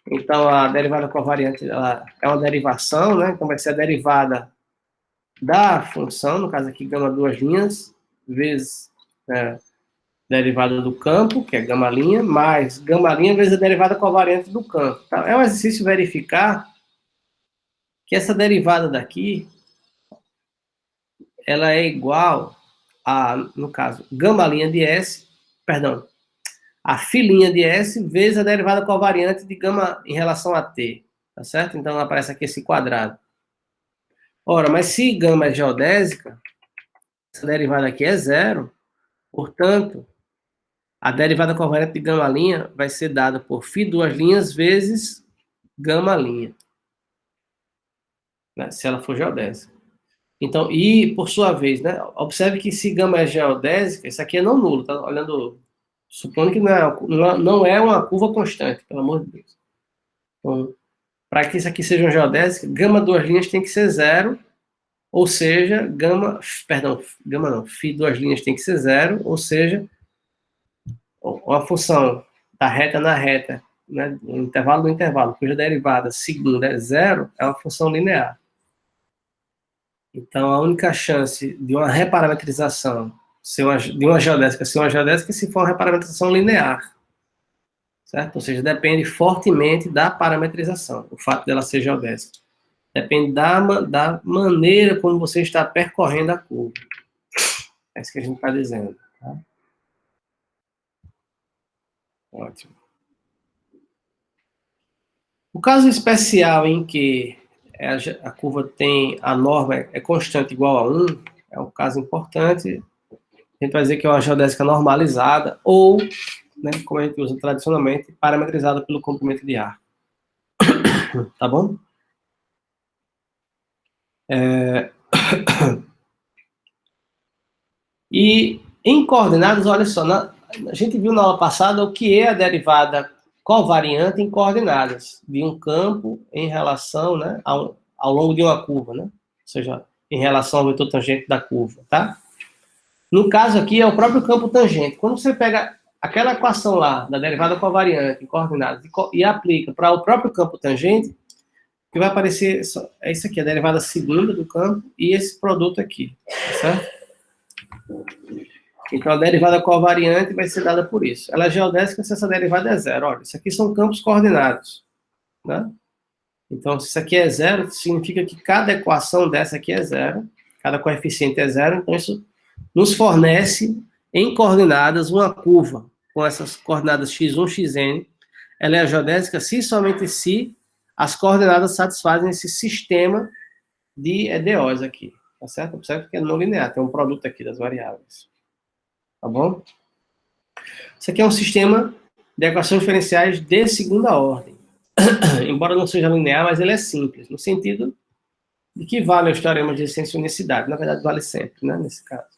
Então, a derivada covariante ela é uma derivação, né? Então, vai ser a derivada da função, no caso aqui, gama duas linhas, vezes derivada do campo, que é gama', mais gama' vezes a derivada covariante do campo. Então, é um exercício verificar que essa derivada daqui, ela é igual a, no caso, gama' de S, perdão, a φ' de S vezes a derivada covariante de gama em relação a T, tá certo? Então, aparece aqui esse quadrado. Ora, mas se gama é geodésica, essa derivada aqui é zero, portanto, a derivada covariante de gama' vai ser dada por φ duas linhas vezes gama', né, se ela for geodésica. Então, e por sua vez, né, observe que se gama é geodésica, isso aqui é não nulo, tá olhando, supondo que não é uma curva constante, pelo amor de Deus. Então, para que isso aqui seja uma geodésica, gama duas linhas tem que ser zero, ou seja, gama não, φ duas linhas tem que ser zero, ou seja, uma função da reta na reta, né, no intervalo no intervalo, cuja derivada segunda é zero, é uma função linear. Então, a única chance de uma reparametrização de uma geodésica ser uma geodésica se for uma reparametrização linear, certo? Ou seja, depende fortemente da parametrização, o fato dela ser geodésica. Depende da maneira como você está percorrendo a curva. É isso que a gente está dizendo. Tá? Ótimo. O caso especial em que a curva tem a norma é constante igual a 1, é um caso importante. A gente vai dizer que é uma geodésica normalizada ou, né, como a gente usa tradicionalmente, parametrizada pelo comprimento de ar. Tá bom? E em coordenadas, olha só, a gente viu na aula passada o que é a derivada covariante em coordenadas de um campo em relação, né, ao longo de uma curva, né? Ou seja, em relação ao vetor tangente da curva, tá? No caso aqui é o próprio campo tangente. Quando você pega aquela equação lá da derivada covariante em coordenadas e aplica para o próprio campo tangente, o que vai aparecer é isso aqui, a derivada segunda do campo e esse produto aqui, certo? Então, a derivada covariante vai ser dada por isso. Ela é geodésica se essa derivada é zero. Olha, isso aqui são campos coordenados, né? Então, se isso aqui é zero, significa que cada equação dessa aqui é zero, cada coeficiente é zero, então isso nos fornece, em coordenadas, uma curva com essas coordenadas x1, xn. Ela é geodésica se somente se as coordenadas satisfazem esse sistema de EDOs aqui, tá certo? Observe que é não linear, tem um produto aqui das variáveis. Tá bom? Isso aqui é um sistema de equações diferenciais de segunda ordem. Embora não seja linear, mas ele é simples, no sentido de que vale os teoremas de essência e unicidade. Na verdade, vale sempre, né, nesse caso.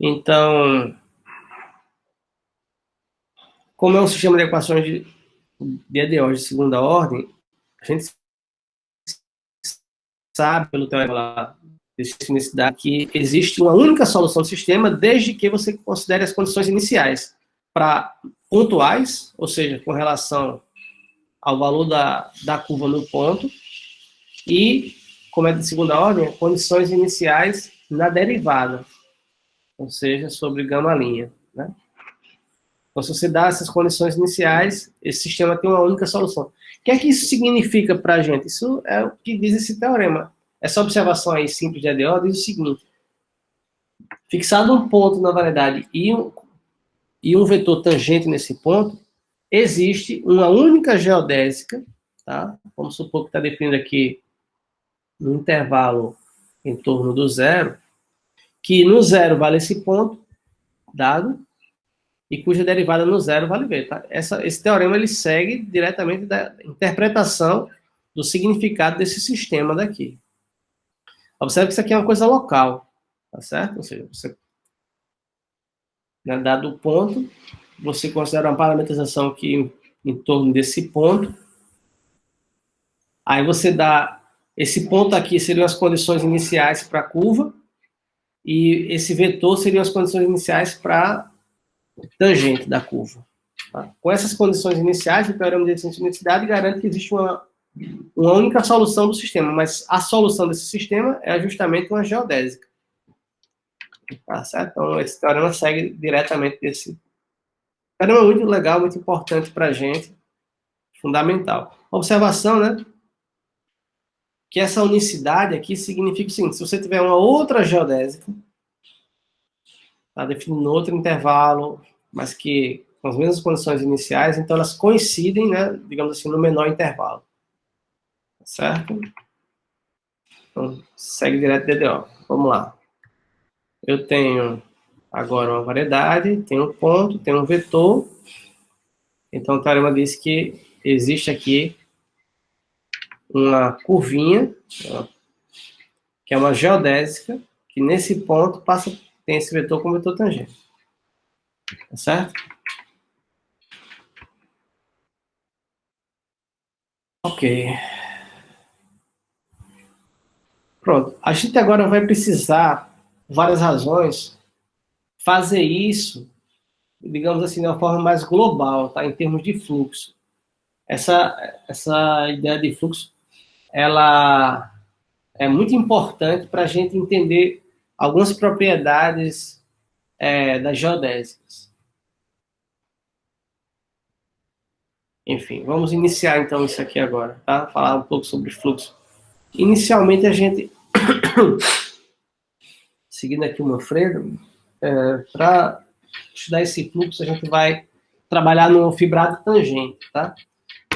Então, como é um sistema de equações de EDOs de segunda ordem, a gente sabe, pelo teorema lá de essência e unicidade, que existe uma única solução do sistema desde que você considere as condições iniciais para pontuais, ou seja, com relação ao valor da curva no ponto, e, como é de segunda ordem, condições iniciais na derivada, ou seja, sobre gama', né? Então, se você dá essas condições iniciais, esse sistema tem uma única solução. O que é que isso significa para a gente? Isso é o que diz esse teorema. Essa observação aí simples de EDO diz o seguinte: fixado um ponto na variedade e um vetor tangente nesse ponto, existe uma única geodésica, tá? Vamos supor que está definido aqui no intervalo em torno do zero, que no zero vale esse ponto dado, e cuja derivada no zero vale b. Tá? Esse teorema ele segue diretamente da interpretação do significado desse sistema daqui. Observe que isso aqui é uma coisa local, tá certo? Ou seja, você, né, dado o ponto, você considera uma parametrização aqui em torno desse ponto. Aí você dá esse ponto aqui seriam as condições iniciais para a curva e esse vetor seriam as condições iniciais para tangente da curva. Tá? Com essas condições iniciais, o teorema de essência e unicidade garante que existe uma única solução do sistema, mas a solução desse sistema é justamente uma geodésica. Tá certo? Então, esse teorema segue diretamente desse. Teorema é muito legal, muito importante para a gente, fundamental. Observação, né? Que essa unicidade aqui significa o seguinte: se você tiver uma outra geodésica, tá definindo outro intervalo, mas que com as mesmas condições iniciais, então elas coincidem, né, digamos assim, no menor intervalo. Certo? Então, segue direto DDO. Vamos lá. Eu tenho agora uma variedade, tenho um ponto, tenho um vetor, Então, o teorema diz que existe aqui uma curvinha, que é uma geodésica, que nesse ponto tem esse vetor como vetor tangente. Tá certo? Ok. Pronto. A gente agora vai precisar, por várias razões, fazer isso, digamos assim, de uma forma mais global, tá? Em termos de fluxo. Essa ideia de fluxo, ela é muito importante para a gente entender algumas propriedades das geodésicas. Enfim, vamos iniciar então isso aqui agora, tá? Falar um pouco sobre fluxo. Inicialmente a gente, seguindo aqui o Manfredo, para estudar esse fluxo a gente vai trabalhar no fibrado tangente, tá?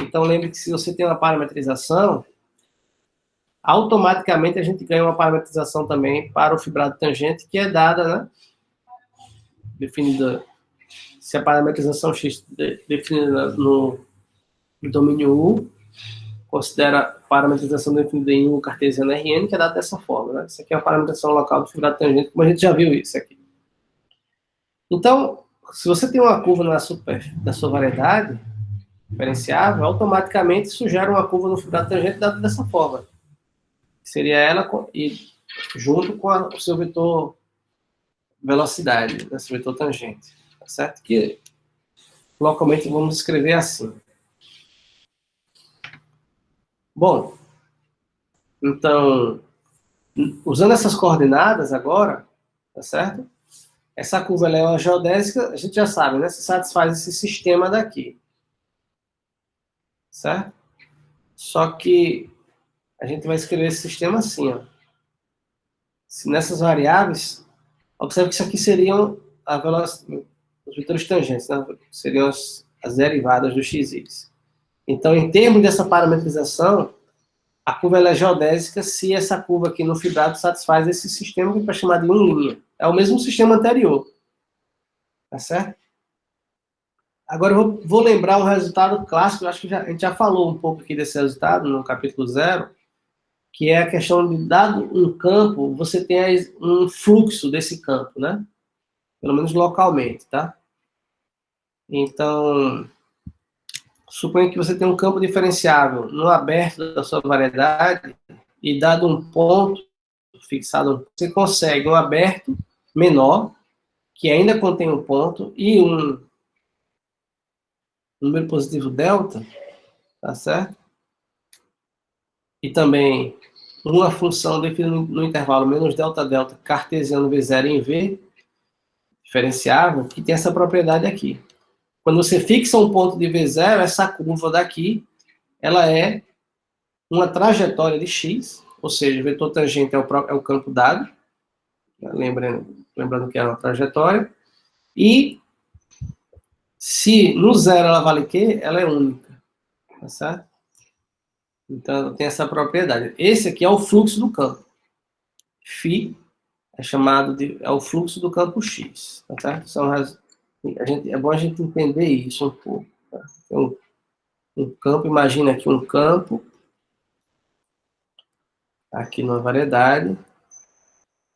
Então lembre que se você tem uma parametrização, automaticamente a gente ganha uma parametrização também para o fibrado tangente, que é dada, né? Definida, se a parametrização X definida no domínio U, considera a parametrização definida em U cartesiano Rn, que é dada dessa forma, né? Isso aqui é a parametrização local do fibrado tangente, como a gente já viu isso aqui. Então, se você tem uma curva na sua variedade diferenciável, automaticamente isso gera uma curva no fibrado tangente dada dessa forma. Seria ela e junto com o seu vetor velocidade, né, seu vetor tangente. Tá certo? Que localmente vamos escrever assim. Bom, então, usando essas coordenadas agora, tá certo? Essa curva ela é uma geodésica, a gente já sabe, né? Se satisfaz esse sistema daqui. Certo? Só que a gente vai escrever esse sistema assim, ó. Se nessas variáveis, observe que isso aqui seriam os vetores tangentes, né? Seriam as derivadas do x. Então, em termos dessa parametrização, a curva ela é geodésica se essa curva aqui no fibrado satisfaz esse sistema que a gente vai chamar de linha. É o mesmo sistema anterior. Tá certo? Agora eu vou lembrar um resultado clássico, eu acho que a gente já falou um pouco aqui desse resultado no capítulo 0, que é a questão de, dado um campo, você tem um fluxo desse campo, né? Pelo menos localmente, tá? Então, suponha que você tem um campo diferenciável no aberto da sua variedade e dado um ponto fixado, você consegue um aberto menor, que ainda contém um ponto, e um número positivo delta, tá certo? E também uma função definida no intervalo menos delta delta cartesiano V0 em V, diferenciável, que tem essa propriedade aqui. Quando você fixa um ponto de V0, essa curva daqui, ela é uma trajetória de x, ou seja, o vetor tangente é o campo dado, né? Lembrando que é uma trajetória, e se no zero ela vale Q, ela é única, tá certo? Então tem essa propriedade. Esse aqui é o fluxo do campo. Φ é chamado de o fluxo do campo X, tá certo? É bom a gente entender isso um pouco. Tá? Então, um campo, imagina aqui um campo, aqui numa variedade.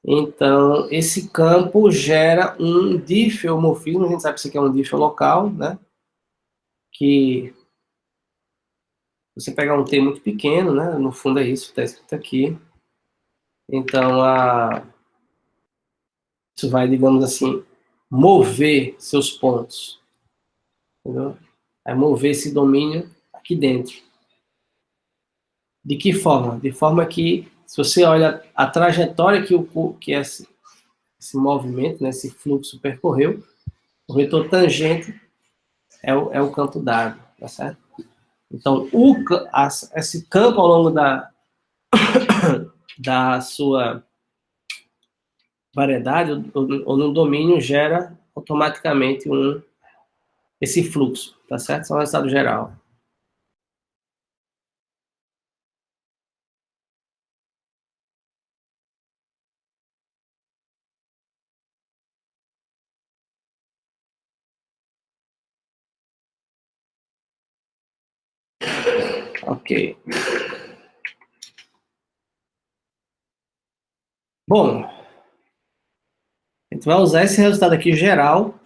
Então, esse campo gera um difeomorfismo, a gente sabe que isso aqui é um difeo local, né? Que você pegar um T muito pequeno, né? No fundo é isso que está escrito aqui. Então, isso vai, digamos assim, mover seus pontos. Entendeu? Vai mover esse domínio aqui dentro. De que forma? De forma que, se você olha a trajetória que esse movimento, né, esse fluxo percorreu, o vetor tangente é o campo dado, tá certo? Então, esse campo ao longo da sua variedade ou no domínio gera automaticamente esse fluxo, tá certo? Esse é o resultado geral. Ok. Bom, a gente vai usar esse resultado aqui geral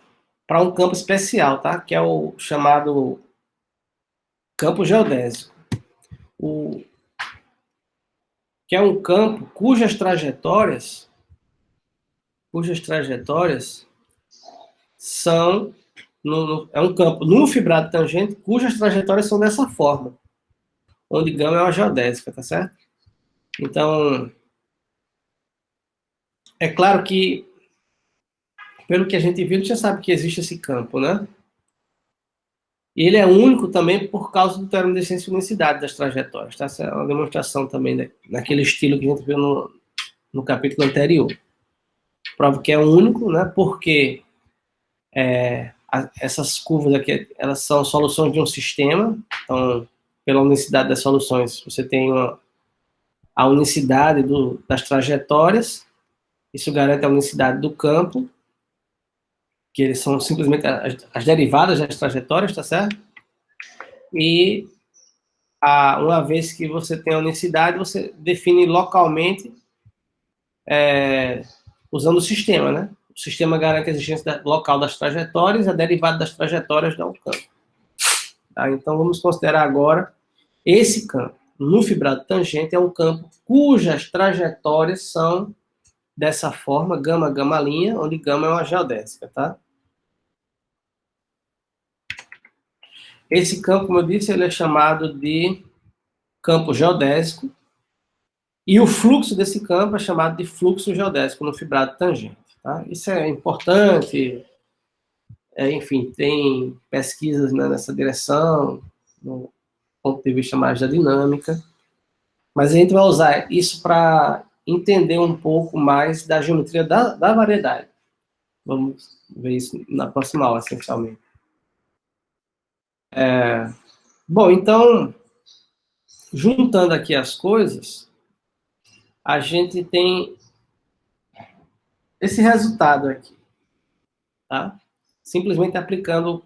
para um campo especial, tá? Que é o chamado campo geodésico. Que é um campo cujas trajetórias são é um campo no fibrado tangente cujas trajetórias são dessa forma, onde gama é uma geodésica, tá certo? Então, é claro que, pelo que a gente viu, a gente já sabe que existe esse campo, né? E ele é único também por causa do teorema de essência e unicidade das trajetórias, tá? Essa é uma demonstração também naquele estilo que a gente viu no capítulo anterior. Prova que é único, né? Porque essas curvas aqui, elas são soluções de um sistema. Então, pela unicidade das soluções, você tem a unicidade das trajetórias. Isso garante a unicidade do campo, que eles são simplesmente as derivadas das trajetórias, tá certo? E uma vez que você tem a unicidade, você define localmente usando o sistema, né? O sistema garante a existência local das trajetórias e a derivada das trajetórias dá um campo. Tá? Então, vamos considerar agora esse campo. No fibrado tangente é um campo cujas trajetórias são dessa forma, gama, gama, linha, onde gama é uma geodésica, tá? Esse campo, como eu disse, ele é chamado de campo geodésico, e o fluxo desse campo é chamado de fluxo geodésico no fibrado tangente. Tá? Isso é importante, enfim, tem pesquisas, né, nessa direção, no ponto de vista mais da dinâmica, mas a gente vai usar isso para entender um pouco mais da geometria da variedade. Vamos ver isso na próxima aula, essencialmente. Bom, então, juntando aqui as coisas, a gente tem esse resultado aqui, tá? Simplesmente aplicando,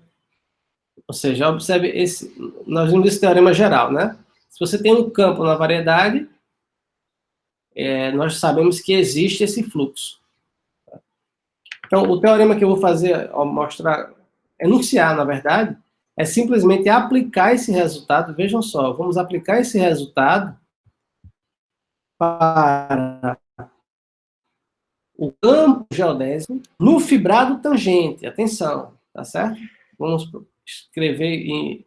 ou seja, observe nós vimos esse teorema geral, né? Se você tem um campo na variedade, nós sabemos que existe esse fluxo. Então, o teorema que eu vou fazer, mostrar, enunciar, na verdade, é simplesmente aplicar esse resultado. Vejam só, vamos aplicar esse resultado para o campo geodésico no fibrado tangente. Atenção, tá certo? Vamos escrever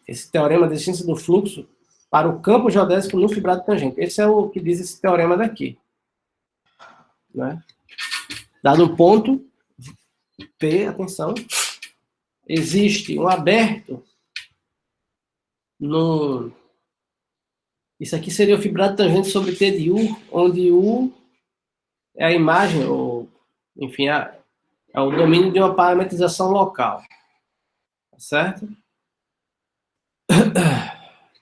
esse teorema de existência do fluxo para o campo geodésico no fibrado tangente. Esse é o que diz esse teorema daqui. Né? Dado um ponto P, atenção, existe um aberto no... Isso aqui seria o fibrado tangente sobre T de U, onde U é a imagem, ou, enfim, é o domínio de uma parametrização local. Certo?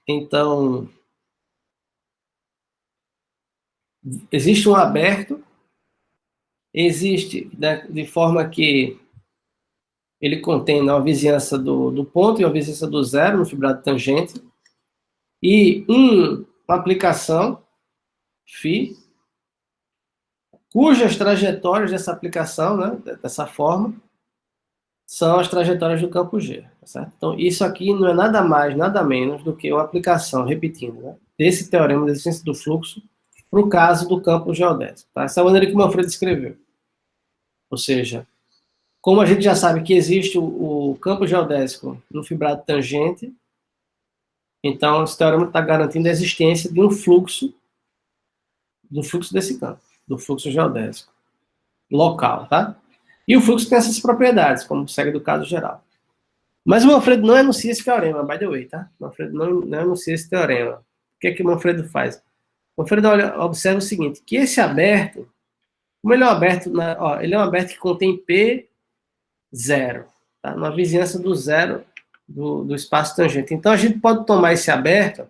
Então, existe um aberto, existe, né, de forma que ele contém uma vizinhança do ponto e uma vizinhança do zero no fibrado tangente, e uma aplicação, φ, cujas trajetórias dessa aplicação, né, dessa forma, são as trajetórias do campo G. Tá certo? Então, isso aqui não é nada mais, nada menos do que uma aplicação, repetindo, né, desse teorema da existência do fluxo para o caso do campo geodésico. Tá? Essa é a maneira que o Manfredo escreveu. Ou seja, como a gente já sabe que existe o campo geodésico no fibrado tangente, então esse teorema está garantindo a existência de um fluxo, do fluxo desse campo, do fluxo geodésico local, tá? E o fluxo tem essas propriedades, como segue do caso geral. Mas o Manfredo não enuncia esse teorema, by the way, tá? O Manfredo não enuncia esse teorema. O que é que o Manfredo faz? O Manfredo observa o seguinte, que esse aberto, como ele é um aberto, ele é um aberto que contém P zero, tá? Na vizinhança do zero do espaço tangente. Então, a gente pode tomar esse aberto,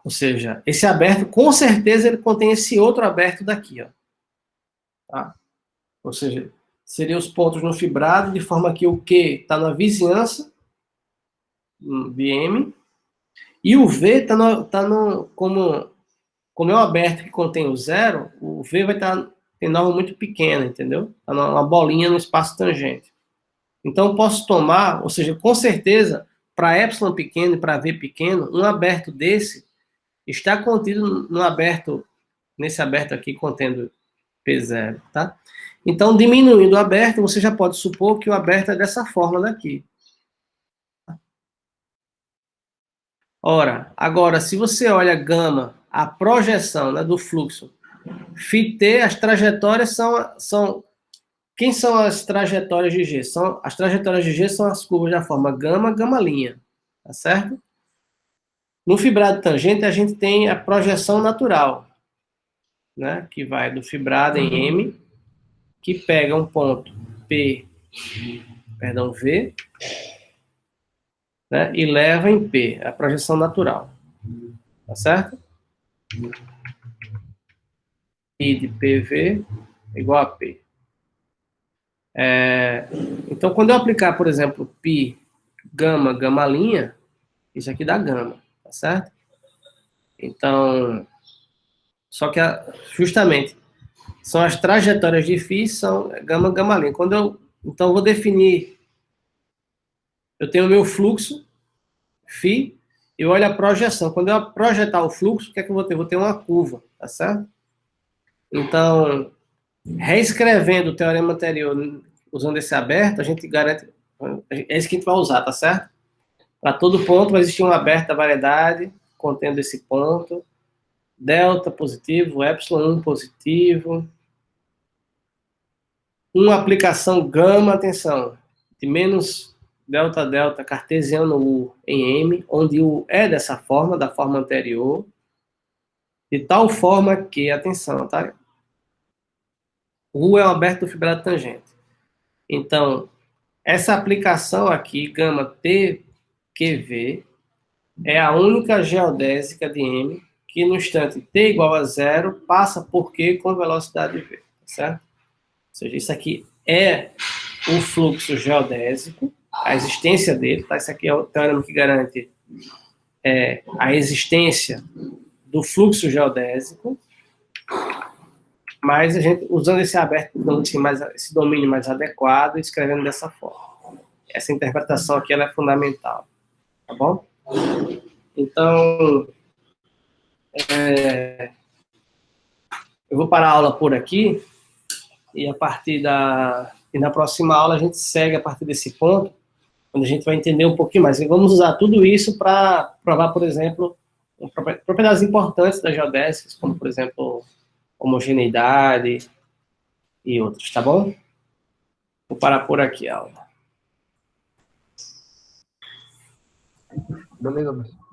ou seja, esse aberto, com certeza, ele contém esse outro aberto daqui, ó. Tá? Ou seja, seriam os pontos no fibrado, de forma que o Q está na vizinhança de M, e o V como é um aberto que contém o zero, o V vai estar em norma muito pequena, entendeu? Está uma bolinha no espaço tangente. Então, eu posso tomar, ou seja, com certeza, para epsilon pequeno e para V pequeno, um aberto desse está contido nesse aberto aqui contendo P0, tá? Então, diminuindo o aberto, você já pode supor que o aberto é dessa forma daqui. Ora, agora, se você olha gama, a projeção, né, do fluxo, φt, as trajetórias são... Quem são as trajetórias de G? As trajetórias de G são as curvas da forma gama, gama', tá certo? No fibrado tangente, a gente tem a projeção natural, né, que vai do fibrado em M, que pega um ponto V, né, e leva em P, a projeção natural. Tá certo? I de PV é igual a P. Então, quando eu aplicar, por exemplo, π, gama, gama', isso aqui dá gama, tá certo? Então, só que justamente são as trajetórias de φ, são gama, gama'. Então, eu vou definir, eu tenho o meu fluxo, φ, eu olho a projeção. Quando eu projetar o fluxo, o que é que eu vou ter? Vou ter uma curva, tá certo? Então, reescrevendo o teorema anterior, usando esse aberto, a gente garante, é isso que a gente vai usar, tá certo? Para todo ponto vai existir uma aberta variedade contendo esse ponto, delta positivo, epsilon 1 positivo, uma aplicação gama, atenção, de menos delta, delta, cartesiano U em M, onde U é dessa forma, da forma anterior, de tal forma que, atenção, tá? U é o aberto do fibrado tangente. Então, essa aplicação aqui, gama TQV, é a única geodésica de M que no instante t igual a zero passa por Q com velocidade v, certo? Ou seja, isso aqui é o fluxo geodésico, a existência dele, tá? Isso aqui é o teorema que garante a existência do fluxo geodésico, mas a gente, usando esse aberto, esse domínio mais adequado, escrevendo dessa forma. Essa interpretação aqui ela é fundamental, tá bom? Então, eu vou parar a aula por aqui, e e na próxima aula a gente segue a partir desse ponto, onde a gente vai entender um pouquinho mais. E vamos usar tudo isso para provar, por exemplo, propriedades importantes das geodésicas, como, por exemplo, homogeneidade e outros, tá bom? Vou parar por aqui a aula. Beleza, mas...